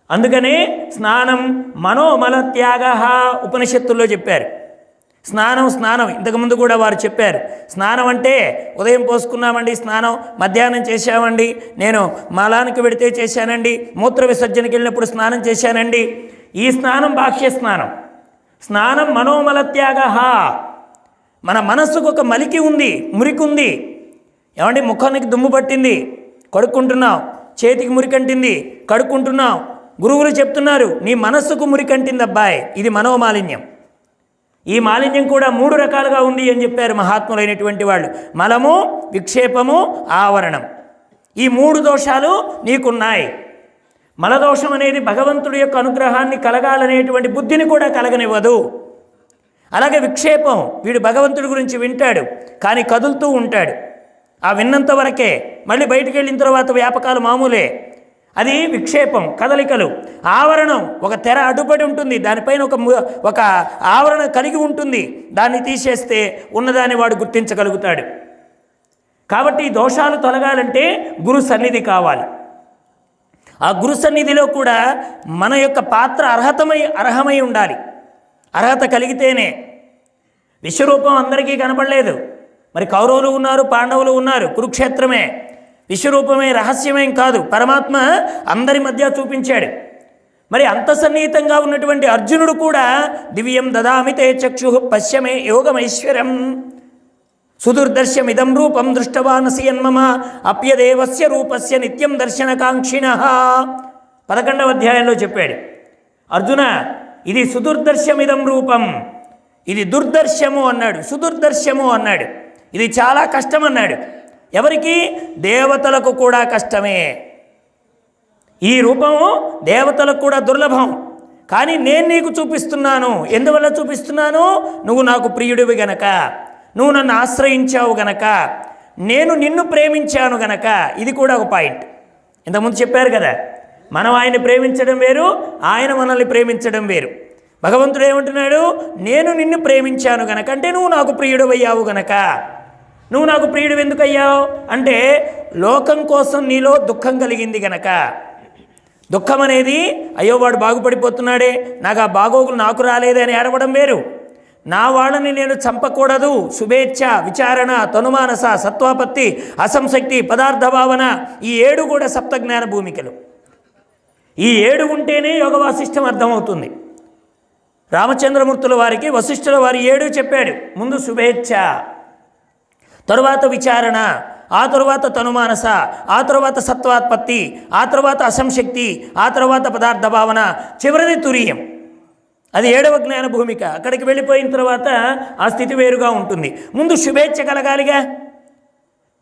అందుకనే స్నానం మనోమల త్యాగ ఉపనిషత్తుల్లో చెప్పారు. స్నానం ఇంతకుముందు కూడా వారు చెప్పారు. స్నానం అంటే ఉదయం పోసుకున్నామండి స్నానం, మధ్యాహ్నం చేశామండి, నేను మలానికి వెడితే చేశానండి, మూత్ర విసర్జనకి వెళ్ళినప్పుడు స్నానం చేశానండి. ఈ స్నానం బాహ్య స్నానం. స్నానం మనోమల త్యాగ. మన మనస్సుకు ఒక మలికి ఉంది, మురికి ఉంది. ఏమండి, ముఖానికి దుమ్ము పట్టింది, కడుక్కుంటున్నాం. చేతికి మురికంటింది, కడుక్కుంటున్నాం. గురువులు చెప్తున్నారు, నీ మనస్సుకు మురికంటింది అబ్బాయి, ఇది మనోమాలిన్యం. ఈ మాలిన్యం కూడా 3 రకాలుగా ఉంది అని చెప్పారు మహాత్ములైనటువంటి వాళ్ళు. మలము, విక్షేపము, ఆవరణం. ఈ 3 దోషాలు నీకున్నాయి. మలదోషం అనేది భగవంతుడి యొక్క అనుగ్రహాన్ని కలగాలనేటువంటి బుద్ధిని కూడా కలగనివ్వదు. అలాగే విక్షేపం, వీడు భగవంతుడి గురించి వింటాడు కానీ కదులుతూ ఉంటాడు. ఆ విన్నంత వరకే, మళ్ళీ బయటికి వెళ్ళిన తర్వాత వ్యాపకాలు మామూలే. అది విక్షేపం, కదలికలు. ఆవరణం, ఒక తెర అడ్డుపడి ఉంటుంది, దానిపైన ఒక ఆవరణ కలిగి ఉంటుంది. దాన్ని తీసేస్తే ఉన్నదాన్ని వాడు గుర్తించగలుగుతాడు. కాబట్టి దోషాలు తొలగాలంటే గురు సన్నిధి కావాలి. ఆ గురు సన్నిధిలో కూడా మన యొక్క పాత్ర అర్హమై ఉండాలి. అర్హత కలిగితేనే. విశ్వరూపం అందరికీ కనపడలేదు. మరి కౌరవులు ఉన్నారు, పాండవులు ఉన్నారు, కురుక్షేత్రమే విశ్వరూపమే, రహస్యమేం కాదు. పరమాత్మ అందరి మధ్య చూపించాడు. మరి అంత సన్నిహితంగా ఉన్నటువంటి అర్జునుడు కూడా దివ్యం దదామితే చక్షు పశ్యమే యోగమైశ్వర్యం సుదుర్దర్శమిదం రూపం దృష్టవానసి యన్మమ అప్యదేవస్య రూపస్య నిత్యం దర్శనకాంక్షిణః 11వ అధ్యాయంలో చెప్పాడు. అర్జున, ఇది సుదుర్దర్శమిదం రూపం, ఇది దుర్దర్శము అన్నాడు, సుదుర్దర్శము అన్నాడు. ఇది చాలా కష్టం అన్నాడు. ఎవరికి? దేవతలకు కూడా కష్టమే. ఈ రూపము దేవతలకు కూడా దుర్లభం. కానీ నేను నీకు చూపిస్తున్నాను. ఎందువల్ల చూపిస్తున్నాను? నువ్వు నాకు ప్రియుడివి గనక, నువ్వు నన్ను ఆశ్రయించావు గనక, నేను నిన్ను ప్రేమించాను గనక. ఇది కూడా ఒక పాయింట్. ఇంతకుముందు చెప్పారు కదా, మనం ఆయన్ని ప్రేమించడం వేరు, ఆయన మనల్ని ప్రేమించడం వేరు. భగవంతుడు ఏమంటున్నాడు? నేను నిన్ను ప్రేమించాను గనక, అంటే నువ్వు నాకు ప్రియుడు అయ్యావు గనక. నువ్వు నాకు ప్రియుడు ఎందుకు అయ్యావు అంటే లోకం కోసం నీలో దుఃఖం కలిగింది గనక. దుఃఖం అనేది అయ్యో వాడు బాగుపడిపోతున్నాడే, నాకు ఆ బాగోగులు నాకు రాలేదే అని ఏడవడం వేరు. నా వాళ్ళని నేను చంపకూడదు, శుభేచ్ఛ, విచారణ, తనుమానస, సత్వాపత్తి, అసంశక్తి, పదార్థ భావన, ఈ 7 కూడా సప్తజ్ఞాన భూమికలు. ఈ 7 ఉంటేనే యోగ వాసిష్టం అర్థమవుతుంది. రామచంద్రమూర్తుల వారికి వశిష్ఠుల వారి 7 చెప్పాడు. ముందు శుభేచ్ఛ, తరువాత విచారణ, ఆ తరువాత తనుమానస, ఆ తరువాత సత్వాత్పత్తి, ఆ తరువాత అసంశక్తి, ఆ తరువాత పదార్థ భావన, చివరిది తురీయం. అది 7వ జ్ఞాన భూమిక. అక్కడికి వెళ్ళిపోయిన తర్వాత ఆ స్థితి వేరుగా ఉంటుంది. ముందు శుభేచ్ఛ కలగాలిగా.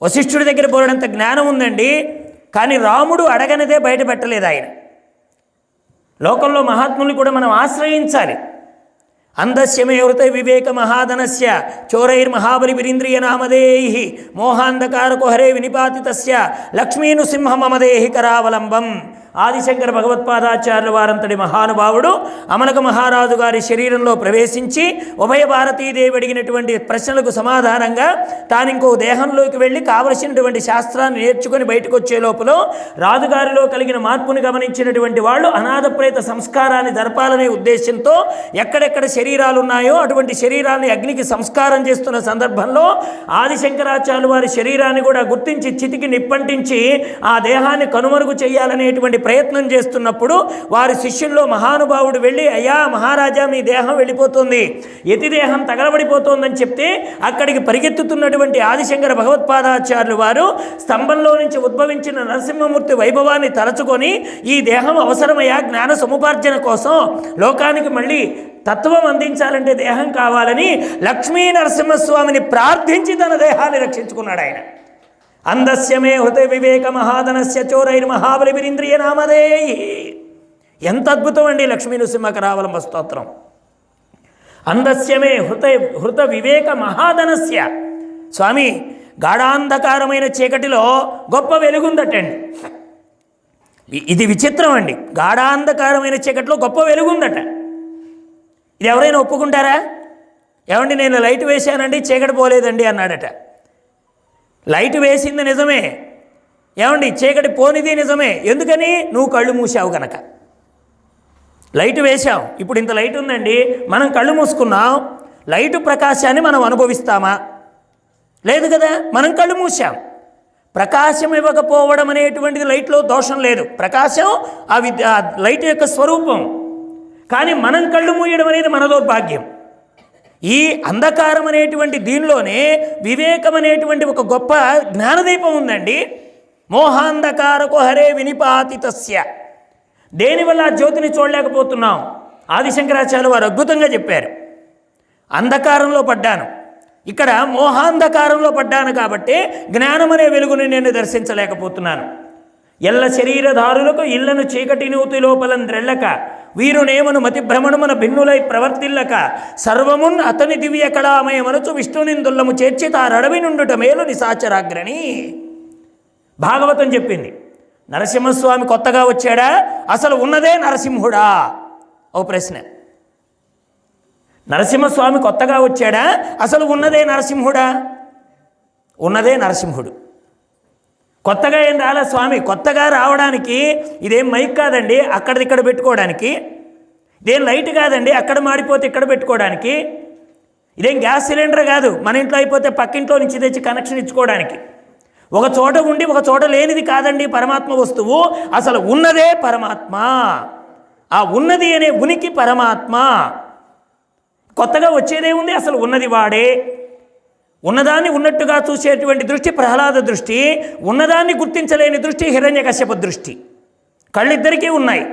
వశిష్ఠుడి దగ్గర పోవడంత జ్ఞానం ఉందండి, కానీ రాముడు అడగనిదే బయట పెట్టలేదు ఆయన. లోకంలో మహాత్ముల్ని కూడా మనం ఆశ్రయించాలి. అందస్యమే హృతయ వివేక మహాధనస్య చోరైర్మహాబలి విరింద్రియ నామదేహి మోహాంధకారకుహరే వినిపాతితస్య లక్ష్మీను సింహ మమదేహి కరావలంబం. ఆదిశంకర భగవత్పాదాచార్యుల వారంతటి మహానుభావుడు అమలక మహారాజు గారి శరీరంలో ప్రవేశించి ఉభయ భారతీదేవి అడిగినటువంటి ప్రశ్నలకు సమాధానంగా తాను ఇంకో దేహంలోకి వెళ్ళి కావలసినటువంటి శాస్త్రాన్ని నేర్చుకొని బయటకు వచ్చే లోపల రాజుగారిలో కలిగిన మార్పుని గమనించినటువంటి వాళ్ళు అనాథ ప్రేత సంస్కారాన్ని జరపాలనే ఉద్దేశంతో ఎక్కడెక్కడ శరీరాలు ఉన్నాయో అటువంటి శరీరాన్ని అగ్నికి సంస్కారం చేస్తున్న సందర్భంలో ఆదిశంకరాచార్యుల వారి శరీరాన్ని కూడా గుర్తించి చితికి నిప్పంటించి ఆ దేహాన్ని కనుమరుగు చేయాలనేటువంటి ప్రయత్నం చేస్తున్నప్పుడు వారి శిష్యుల్లో మహానుభావుడు వెళ్ళి, అయ్యా మహారాజా, మీ దేహం వెళ్ళిపోతుంది, యతి దేహం తగలబడిపోతోందని చెప్తే అక్కడికి పరిగెత్తుతున్నటువంటి ఆదిశంకర భగవత్పాదాచార్యులు వారు స్తంభంలో నుంచి ఉద్భవించిన నరసింహమూర్తి వైభవాన్ని తలచుకొని, ఈ దేహం అవసరమయ్యా జ్ఞాన సముపార్జన కోసం, లోకానికి మళ్ళీ తత్వం అందించాలంటే దేహం కావాలని లక్ష్మీ నరసింహస్వామిని ప్రార్థించి తన దేహాన్ని రక్షించుకున్నాడు ఆయన. అందస్యమే హృదయ వివేక మహాధనస్య చోరైర్మహాబలి విరింద్రియ నామదేహి. ఎంత అద్భుతం అండి లక్ష్మీ నృసింహకరావలంబ స్తోత్రం. అందస్యమే హృత వివేక మహాధనస్య. స్వామి, గాఢాంధకారమైన చీకటిలో గొప్ప వెలుగుందటండి. ఇది విచిత్రం అండి. గాఢాంధకారమైన చీకటిలో గొప్ప వెలుగుందట. ఇది ఎవరైనా ఒప్పుకుంటారా? ఏమండి, నేను లైట్ వేశానండి, చీకటి పోలేదండి అన్నాడట. లైట్ వేసింది నిజమే, ఏమండి, చీకటి పోనిది నిజమే. ఎందుకని? నువ్వు కళ్ళు మూసావు కనుక. లైట్ వేశాం, ఇప్పుడు ఇంత లైట్ ఉందండి, మనం కళ్ళు మూసుకున్నాం, లైటు ప్రకాశాన్ని మనం అనుభవిస్తామా? లేదు కదా, మనం కళ్ళు మూసాం. ప్రకాశం ఇవ్వకపోవడం అనేటువంటిది లైట్లో దోషం లేదు, ప్రకాశం ఆ లైట్ యొక్క స్వరూపం. కానీ మనం కళ్ళు మూయడం అనేది మన దౌర్భాగ్యం. ఈ అంధకారం అనేటువంటి దీనిలోనే వివేకం అనేటువంటి ఒక గొప్ప జ్ఞానదీపం ఉందండి. మోహాంధకారకు హరే వినిపాతితస్య. దేనివల్ల ఆ జ్యోతిని చూడలేకపోతున్నాం? ఆదిశంకరాచార్యులు వారు అద్భుతంగా చెప్పారు. అంధకారంలో పడ్డాను, ఇక్కడ మోహాంధకారంలో పడ్డాను కాబట్టి జ్ఞానం అనే వెలుగుని నేను దర్శించలేకపోతున్నాను. ఎల్ల శరీరధారులకు ఇళ్లను చీకటి నూతి లోపలంద్రెళ్ళక వీరునేమను మతి భ్రమణమున భిన్నులై ప్రవర్తిల్లక సర్వమున్ అతని దివ్య కళామయమనుచు విష్ణునిందుల్లము చేర్చి తారడవి నుండుట మేలు నిశాచరాగ్రణి. భాగవతం చెప్పింది నరసింహస్వామి కొత్తగా వచ్చాడా, అసలు ఉన్నదే నరసింహుడా? ఓ ప్రశ్న. నరసింహస్వామి కొత్తగా వచ్చాడా, అసలు ఉన్నదే నరసింహుడా? ఉన్నదే నరసింహుడు. కొత్తగా ఏం రాలే స్వామి. కొత్తగా రావడానికి ఇదేం మైక్ కాదండి అక్కడిక్కడ పెట్టుకోవడానికి, ఇదేం లైట్ కాదండి అక్కడ మాడిపోతే ఇక్కడ పెట్టుకోవడానికి, ఇదేం గ్యాస్ సిలిండర్ కాదు మన ఇంట్లో అయిపోతే పక్కింట్లో నుంచి తెచ్చి కనెక్షన్ ఇచ్చుకోవడానికి. ఒక చోట ఉండి ఒక చోట లేనిది కాదండి పరమాత్మ వస్తువు. అసలు ఉన్నదే పరమాత్మ. ఆ ఉన్నది అనే ఉనికి పరమాత్మ. కొత్తగా వచ్చేదే ఉంది, అసలు ఉన్నది వాడే. ఉన్నదాన్ని ఉన్నట్టుగా చూసేటువంటి దృష్టి ప్రహ్లాద దృష్టి, ఉన్నదాన్ని గుర్తించలేని దృష్టి హిరణ్యకశ్యప దృష్టి. కళ్ళిద్దరికీ ఉన్నాయి.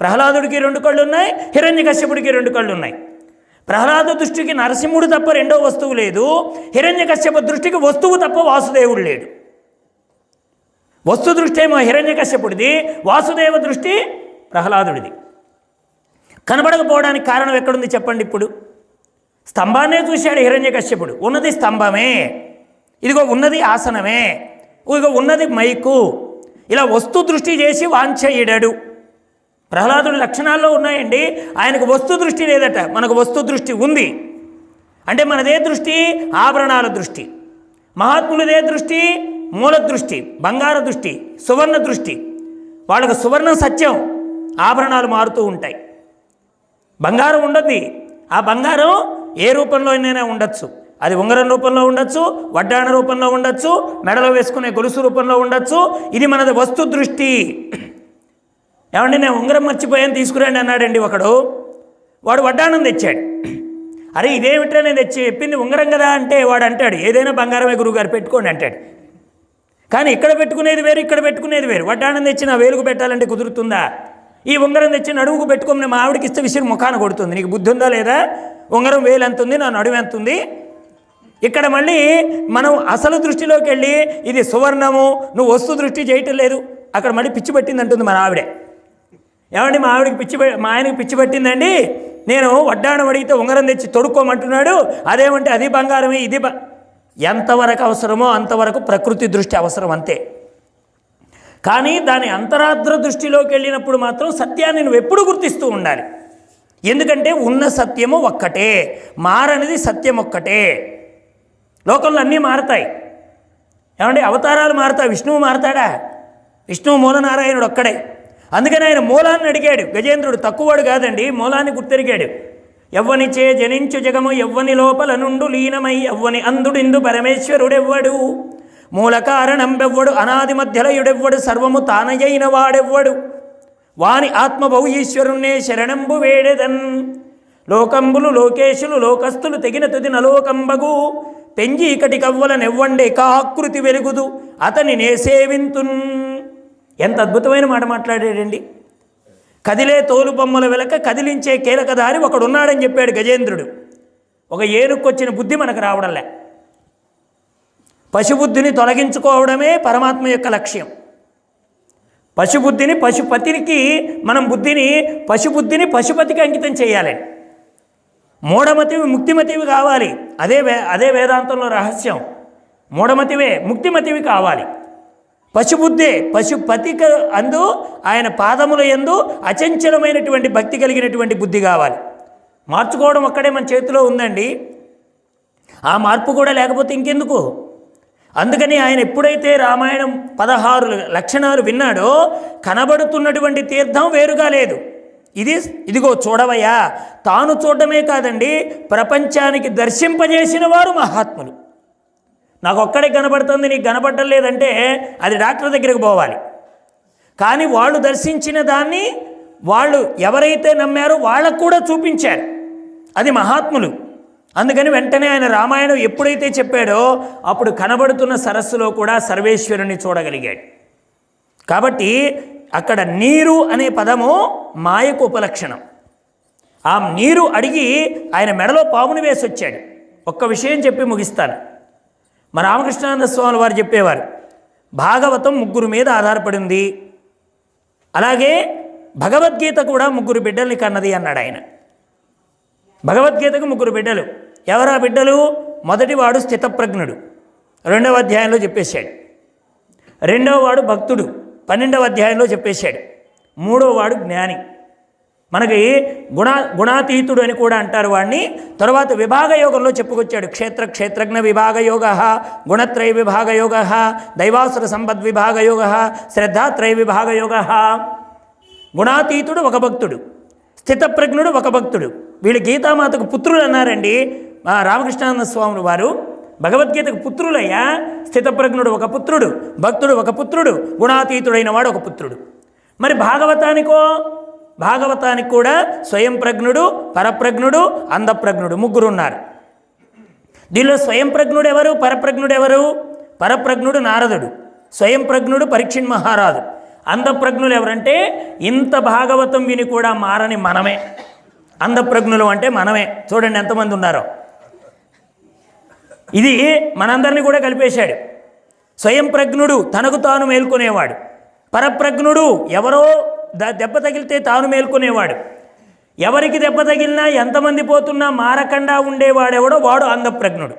ప్రహ్లాదుడికి 2 కళ్ళు ఉన్నాయి, హిరణ్యకశ్యపుడికి 2 కళ్ళు ఉన్నాయి. ప్రహ్లాద దృష్టికి నరసింహుడు తప్ప రెండో వస్తువు లేదు, హిరణ్యకశ్యప దృష్టికి వస్తువు తప్ప వాసుదేవుడు లేడు. వస్తు దృష్టి ఏమో హిరణ్యకశ్యపుడిది, వాసుదేవ దృష్టి ప్రహ్లాదుడిది. కనబడకపోవడానికి కారణం ఎక్కడుంది చెప్పండి. ఇప్పుడు స్తంభాన్నే చూశాడు హిరణ్యకశ్యపుడు, ఉన్నది స్తంభమే, ఇదిగో ఉన్నది ఆసనమే, ఇదిగో ఉన్నది మైకు. ఇలా వస్తు దృష్టి చేసి వాంఛయుడడు. ప్రహ్లాదుడి లక్షణాల్లో ఉన్నాయండి. ఆయనకు వస్తు దృష్టి లేదట, మనకు వస్తు దృష్టి ఉంది. అంటే మనదే దృష్టి ఆభరణాల దృష్టి, మహాత్ములదే దృష్టి మూల దృష్టి, బంగారు దృష్టి, సువర్ణ దృష్టి. వాళ్ళకు సువర్ణం సత్యం, ఆభరణాలు మారుతూ ఉంటాయి. బంగారం ఉండదు. ఆ బంగారం ఏ రూపంలోనైనా ఉండొచ్చు. అది ఉంగరం రూపంలో ఉండొచ్చు, వడ్డాణ రూపంలో ఉండొచ్చు, మెడలో వేసుకునే గొలుసు రూపంలో ఉండొచ్చు. ఇది మనది వస్తు దృష్టి. ఏమండి నేను ఉంగరం మర్చిపోయాను తీసుకురండి అన్నాడండి ఒకడు. వాడు వడ్డాణం తెచ్చాడు. అరే ఇదేమిట్రా నేను చెప్పింది ఉంగరం కదా అంటే వాడు అంటాడు ఏదైనా బంగారమే గురువుగారు పెట్టుకోండి అంటాడు. కానీ ఇక్కడ పెట్టుకునేది వేరు, ఇక్కడ పెట్టుకునేది వేరు. వడ్డాణం తెచ్చి నా వేలుకు పెట్టాలంటే కుదురుతుందా? ఈ ఉంగరం తెచ్చి నడుముకు పెట్టుకుని మా ఆవిడకి ఇస్తే విసిరి ముఖాన కొడుతుంది. నీకు బుద్ధి ఉందా లేదా? ఉంగరం వేలు ఎంత ఉంది, నా నడుము ఎంత ఉంది? ఇక్కడ మళ్ళీ మనం అసలు దృష్టిలోకి వెళ్ళి ఇది సువర్ణము, నువ్వు వస్తు దృష్టి చేయటం లేదు. అక్కడ మళ్ళీ పిచ్చి పట్టింది అంటుంది మన ఆవిడే. ఏమండి మా ఆవిడకి మా ఆయనకి పిచ్చి పట్టిందండి, నేను వడ్డాణం అడిగితే ఉంగరం తెచ్చి తొడుక్కోమంటున్నాడు, అదేమంటే అది బంగారమే ఇది ఎంతవరకు అవసరమో అంతవరకు ప్రకృతి దృష్టి అవసరం అంతే. కానీ దాని అంతరాద్ర దృష్టిలోకి వెళ్ళినప్పుడు మాత్రం సత్యాన్ని నువ్వు ఎప్పుడు గుర్తిస్తూ ఉండాలి. ఎందుకంటే ఉన్న సత్యము ఒక్కటే, మారనిది సత్యం ఒక్కటే. లోకంలో అన్నీ మారతాయి. ఏమంటే అవతారాలు మారతాయి, విష్ణువు మారతాడా? విష్ణువు మూలనారాయణుడు ఒక్కడే. అందుకని ఆయన మూలాన్ని అడిగాడు. గజేంద్రుడు తక్కువవాడు కాదండి, మూలాన్ని గుర్తెరిగాడు. ఎవ్వనిచే జనించు జగము ఎవ్వని లోపల నుండు లీనమై ఎవ్వని అందుడిందు పరమేశ్వరుడెవ్వడు, మూల కారణంబెవ్వడు, అనాది మధ్యలయుడెవ్వడు, సర్వము తానయైన వాడెవ్వడు, వాని ఆత్మభౌ ఈశ్వరుణ్ణే శరణంబు వేడెదన్. లోకంబులు లోకేశులు లోకస్తులు తెగిన తుది నలోకంబగు, పెంజి ఇకటి కవ్వల నెవ్వండే కాకృతి వెలుగుదు అతని నే సేవింతున్. ఎంత అద్భుతమైన మాట మాట్లాడాడండి. కదిలే తోలు బొమ్మల వెలక కదిలించే కీలకదారి ఒకడున్నాడని చెప్పాడు గజేంద్రుడు. ఒక ఏనుక్కొచ్చిన బుద్ధి మనకు రావడంలే. పశుబుద్ధిని తొలగించుకోవడమే పరమాత్మ యొక్క లక్ష్యం. పశుబుద్ధిని పశుపతికి మనం పశుబుద్ధిని పశుపతికి అంకితం చేయాలి. మూఢమతివి ముక్తిమతివి కావాలి. అదే వేదాంతంలో రహస్యం. మూఢమతివే ముక్తిమతివి కావాలి. పశుబుద్ధే పశుపతికి అందు ఆయన పాదముల యందు అచంచలమైనటువంటి భక్తి కలిగినటువంటి బుద్ధి కావాలి. మార్చుకోవడం ఒక్కడే మన చేతిలో ఉందండి. ఆ మార్పు కూడా లేకపోతే ఇంకెందుకు? అందుకని ఆయన ఎప్పుడైతే రామాయణం 16 లక్షణాలు విన్నాడో కనబడుతున్నటువంటి తీర్థం వేరుగా లేదు. ఇదిగో చూడవయ్యా. తాను చూడడమే కాదండి, ప్రపంచానికి దర్శింపజేసిన వారు మహాత్ములు. నాకు ఒక్కడే కనబడుతుంది, నీకు కనబడటం లేదంటే అది డాక్టర్ దగ్గరికి పోవాలి. కానీ వాళ్ళు దర్శించిన దాన్ని వాళ్ళు ఎవరైతే నమ్మారో వాళ్ళకు కూడా చూపించారు. అది మహాత్ములు. అందుకని వెంటనే ఆయన రామాయణం ఎప్పుడైతే చెప్పాడో అప్పుడు కనబడుతున్న సరస్సులో కూడా సర్వేశ్వరుని చూడగలిగాడు. కాబట్టి అక్కడ నీరు అనే పదము మాయకు ఉపలక్షణం. ఆ నీరు అడిగి ఆయన మెడలో పాముని వేసి వచ్చాడు. ఒక్క విషయం చెప్పి ముగిస్తాను. మా రామకృష్ణానంద స్వామి వారు చెప్పేవారు, భాగవతం 3 మీద ఆధారపడింది. అలాగే భగవద్గీత కూడా 3 బిడ్డల్ని కన్నది అన్నాడు ఆయన. భగవద్గీతకు 3 బిడ్డలు. ఎవరా బిడ్డలు? మొదటివాడు స్థితప్రజ్ఞుడు, 2వ అధ్యాయంలో చెప్పేశాడు. 2వ వాడు భక్తుడు, 12వ అధ్యాయంలో చెప్పేశాడు. 3వ వాడు జ్ఞాని. మనకి గుణాతీతుడు అని కూడా అంటారు వాడిని. తర్వాత విభాగ యోగంలో చెప్పుకొచ్చాడు. క్షేత్రజ్ఞ విభాగ యోగ, గుణత్రయ విభాగ యోగ, దైవాసుర సంపద్ విభాగ యోగ, శ్రద్ధాత్రయ విభాగ యోగ. గుణాతీతుడు ఒక భక్తుడు, స్థితప్రజ్ఞుడు ఒక భక్తుడు. వీళ్ళు గీతామాతకు పుత్రులు అన్నారండి రామకృష్ణానంద స్వామి వారు. భగవద్గీతకు పుత్రులయ్యా. స్థితప్రజ్ఞుడు ఒక పుత్రుడు, భక్తుడు ఒక పుత్రుడు, గుణాతీతుడైన వాడు ఒక పుత్రుడు. మరి భాగవతానికి కూడా స్వయం ప్రజ్ఞుడు, పరప్రజ్ఞుడు, అంధప్రజ్ఞుడు 3 ఉన్నారు. దీనిలో స్వయం ప్రజ్ఞుడు ఎవరు? పరప్రజ్ఞుడు ఎవరు? పరప్రజ్ఞుడు నారదుడు, స్వయం ప్రజ్ఞుడు పరీక్షిణ్ మహారాజు. అంధప్రజ్ఞులు ఎవరంటే ఇంత భాగవతం విని కూడా మారని మనమే. అంధప్రజ్ఞులు అంటే మనమే. చూడండి ఎంతమంది ఉన్నారో. ఇది మనందరినీ కూడా కలిపేశాడు. స్వయం ప్రజ్ఞుడు తనకు తాను మేల్కొనేవాడు, పరప్రజ్ఞుడు ఎవరో దెబ్బ తగిలితే తాను మేల్కొనేవాడు, ఎవరికి దెబ్బ తగిలినా ఎంతమంది పోతున్నా మారకుండా ఉండేవాడెవడో వాడు అంధప్రజ్ఞుడు.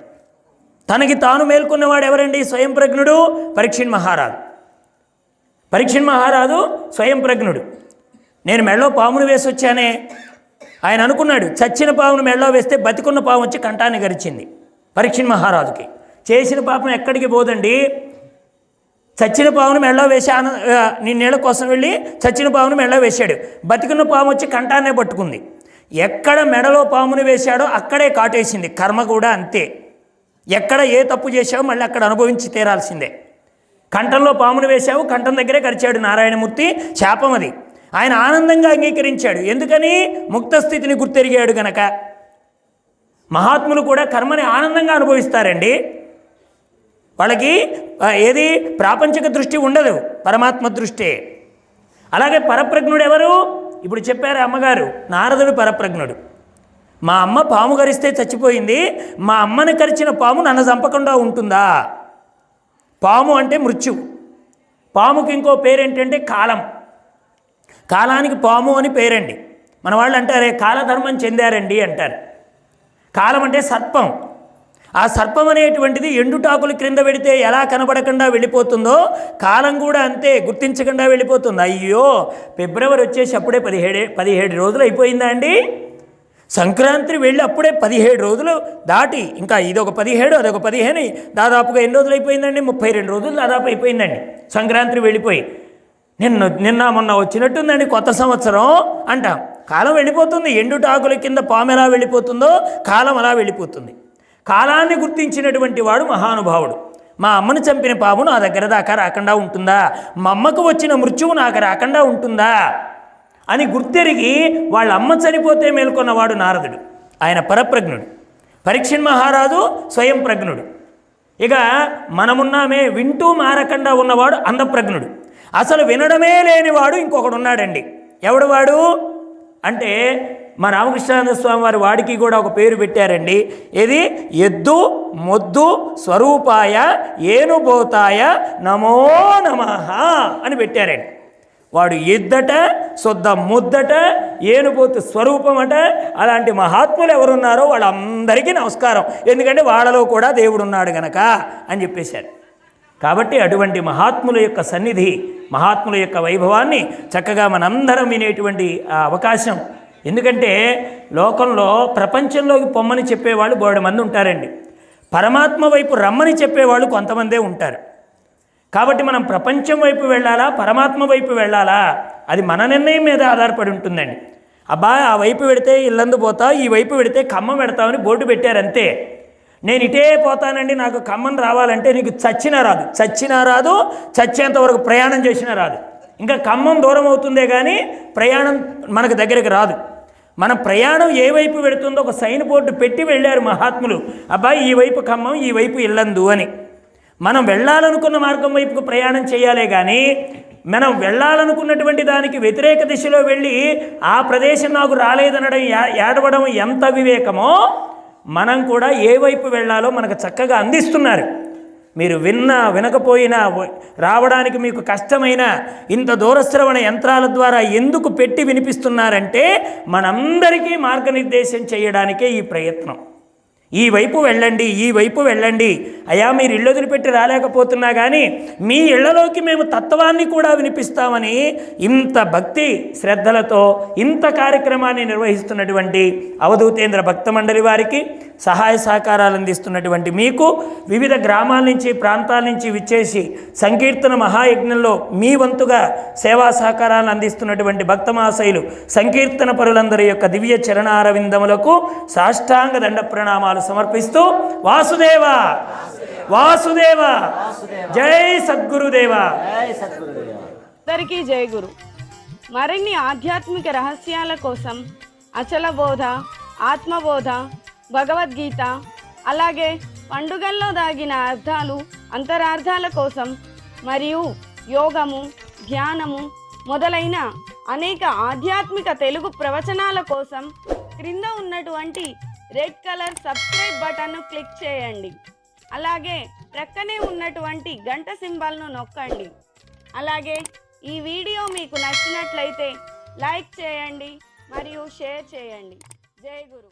తనకి తాను మేల్కొన్నవాడు ఎవరండి? స్వయం ప్రజ్ఞుడు పరీక్షిణ్ మహారాజు. పరీక్షిణ్ మహారాజు స్వయం ప్రజ్ఞుడు. నేను మెడలో పామును వేసి వచ్చానే ఆయన అనుకున్నాడు. చచ్చిన పామును మెడలో వేస్తే బతికున్న పాము వచ్చి కంఠాన్ని గరిచింది పరీక్షిణ్ మహారాజుకి. చేసిన పాపం ఎక్కడికి పోదండి. చచ్చిన పామును మెడలో వేసి నీ నీళ్ళ కోసం వెళ్ళి చచ్చిన పామును మెడలో వేశాడు. బతికున్న పాము వచ్చి కంఠాన్నే పట్టుకుంది. ఎక్కడ మెడలో పామును వేశాడో అక్కడే కాటేసింది. కర్మ కూడా అంతే. ఎక్కడ ఏ తప్పు చేశావో మళ్ళీ అక్కడ అనుభవించి తీరాల్సిందే. కంఠంలో పామును వేశావు, కంఠం దగ్గరే కరిచాడు నారాయణమూర్తి. శాపం అది. ఆయన ఆనందంగా అంగీకరించాడు. ఎందుకని? ముక్త స్థితిని గుర్తెరిగాడు గనక. మహాత్ములు కూడా కర్మని ఆనందంగా అనుభవిస్తారండి. వాళ్ళకి ఏది ప్రాపంచిక దృష్టి ఉండదు, పరమాత్మ దృష్టి. అలాగే పరప్రజ్ఞుడు ఎవరు? ఇప్పుడు చెప్పారు అమ్మగారు, నారదుడు పరప్రజ్ఞుడు. మా అమ్మ పాము కరిస్తే చచ్చిపోయింది, మా అమ్మని కరిచిన పాము నన్ను చంపకుండా ఉంటుందా? పాము అంటే మృత్యు. పాముకి ఇంకో పేరేంటంటే కాలం. కాలానికి పాము అని పేరండి. మన వాళ్ళు అంటారే కాలధర్మం చెందారండి అంటారు. కాలం అంటే సర్పం. ఆ సర్పం అనేటువంటిది ఎండుటాకులు క్రింద పెడితే ఎలా కనబడకుండా వెళ్ళిపోతుందో కాలం కూడా అంతే, గుర్తించకుండా వెళ్ళిపోతుంది. అయ్యో ఫిబ్రవరి వచ్చేసి అప్పుడే 17 రోజులు అయిపోయిందా అండి? సంక్రాంతి వెళ్ళి అప్పుడే 17 రోజులు దాటి, ఇంకా ఇదొక 17 అదొక 15, దాదాపుగా ఎన్ని రోజులు అయిపోయిందండి? 32 రోజులు దాదాపు అయిపోయిందండి సంక్రాంతి వెళ్ళిపోయి. నిన్న మొన్న వచ్చినట్టుందండి కొత్త సంవత్సరం అంటాం. కాలం వెళ్ళిపోతుంది. ఎండుటాకుల కింద పాము ఎలా వెళ్ళిపోతుందో కాలం అలా వెళ్ళిపోతుంది. కాలాన్ని గుర్తించినటువంటి వాడు మహానుభావుడు. మా అమ్మను చంపిన పాము నా దగ్గర దాకా రాకుండా ఉంటుందా? మా అమ్మకు వచ్చిన మృత్యువు నాకు రాకుండా ఉంటుందా అని గుర్తెరిగి వాళ్ళ అమ్మ చనిపోతే మేల్కొన్నవాడు నారదుడు. ఆయన పరప్రజ్ఞుడు. పరీక్షిణ్ మహారాజు స్వయం ప్రజ్ఞుడు. ఇక మనమున్నామే వింటూ మారకుండా ఉన్నవాడు అంధప్రజ్ఞుడు. అసలు వినడమే లేనివాడు ఇంకొకడు ఉన్నాడండి. ఎవడు వాడు అంటే మా రామకృష్ణానంద స్వామి వారి వాడికి కూడా ఒక పేరు పెట్టారండి. ఏది? ఎద్దు మొద్దు స్వరూపాయ ఏనుబోతాయ నమో నమః అని పెట్టారండి. వాడు ఎద్దట, శుద్ధ ముద్దట, ఏనుబోతు స్వరూపమట. అలాంటి మహాత్ములు ఎవరున్నారో వాళ్ళందరికీ నమస్కారం. ఎందుకంటే వాళ్ళలో కూడా దేవుడు ఉన్నాడు గనక అని చెప్పేశారు. కాబట్టి అటువంటి మహాత్ముల యొక్క సన్నిధి, మహాత్ముల యొక్క వైభవాన్ని చక్కగా మనందరం వినేటువంటి అవకాశం. ఎందుకంటే లోకంలో ప్రపంచంలోకి పొమ్మని చెప్పేవాళ్ళు బోలెడు మంది ఉంటారండి. పరమాత్మ వైపు రమ్మని చెప్పేవాళ్ళు కొంతమందే ఉంటారు. కాబట్టి మనం ప్రపంచం వైపు వెళ్ళాలా, పరమాత్మ వైపు వెళ్ళాలా, అది మన నిర్ణయం మీద ఆధారపడి ఉంటుందండి. అబ్బా ఆ వైపు పెడితే ఇల్లందు పోతా, ఈ వైపు పెడితే ఖమ్మం పెడతామని బోర్డు పెట్టారంతే. నేను ఇటే పోతానండి, నాకు ఖమ్మం రావాలంటే నీకు చచ్చినా రాదు, చచ్చేంత వరకు ప్రయాణం చేసినా రాదు. ఇంకా ఖమ్మం దూరం అవుతుందే కానీ ప్రయాణం మనకు దగ్గరికి రాదు. మన ప్రయాణం ఏ వైపు పెడుతుందో ఒక సైన్ బోర్డు పెట్టి వెళ్ళారు మహాత్ములు. అబ్బాయి ఈ వైపు ఖమ్మం, ఈ వైపు ఇల్లందు అని. మనం వెళ్ళాలనుకున్న మార్గం వైపుకు ప్రయాణం చేయాలే కానీ మనం వెళ్ళాలనుకున్నటువంటి దానికి వ్యతిరేక దిశలో వెళ్ళి ఆ ప్రదేశం నాకు రాలేదనడం, ఏడవడం ఎంత వివేకమో మనం కూడా ఏ వైపు వెళ్ళాలో మనకు చక్కగా అందిస్తున్నారు. మీరు విన్నా వినకపోయినా రావడానికి మీకు కష్టమైన ఇంత దూరశ్రవణ యంత్రాల ద్వారా ఎందుకు పెట్టి వినిపిస్తున్నారంటే మనందరికీ మార్గనిర్దేశం చేయడానికే ఈ ప్రయత్నం. ఈ వైపు వెళ్ళండి, ఈ వైపు వెళ్ళండి. అయ్యా మీరు ఇళ్ళు వదిలిపెట్టి రాలేకపోతున్నా కానీ మీ ఇళ్లలోకి మేము తత్వాన్ని కూడా వినిపిస్తామని ఇంత భక్తి శ్రద్ధలతో ఇంత కార్యక్రమాన్ని నిర్వహిస్తున్నటువంటి అవధూతేంద్ర భక్త మండలి వారికి సహాయ సహకారాలు అందిస్తున్నటువంటి మీకు, వివిధ గ్రామాల నుంచి ప్రాంతాల నుంచి విచ్చేసి సంకీర్తన మహాయజ్ఞంలో మీ వంతుగా సేవా సహకారాలను అందిస్తున్నటువంటి భక్త మహాశయులు సంకీర్తన పరులందరి యొక్క దివ్య చరణారవిందములకు సాష్టాంగ దండ ప్రణామాలు సమర్పిస్తూ వాసుదేవ వాసుదేవ జై సద్గురుదేవ. అందరికీ జై గురు. మరిన్ని ఆధ్యాత్మిక రహస్యాల కోసం అచల బోధ, ఆత్మబోధ, భగవద్గీత, అలాగే పండుగల్లో దాగిన అర్థాలు, అంతరార్థాల కోసం మరియు యోగము, ధ్యానము మొదలైన అనేక ఆధ్యాత్మిక తెలుగు ప్రవచనాల కోసం క్రింద ఉన్నటువంటి రెడ్ కలర్ సబ్స్క్రైబ్ బటన్ను క్లిక్ చేయండి. అలాగే ప్రక్కనే ఉన్నటువంటి గంట సింబల్ను నొక్కండి. అలాగే ఈ వీడియో మీకు నచ్చినట్లయితే లైక్ చేయండి మరియు షేర్ చేయండి. జై గురు.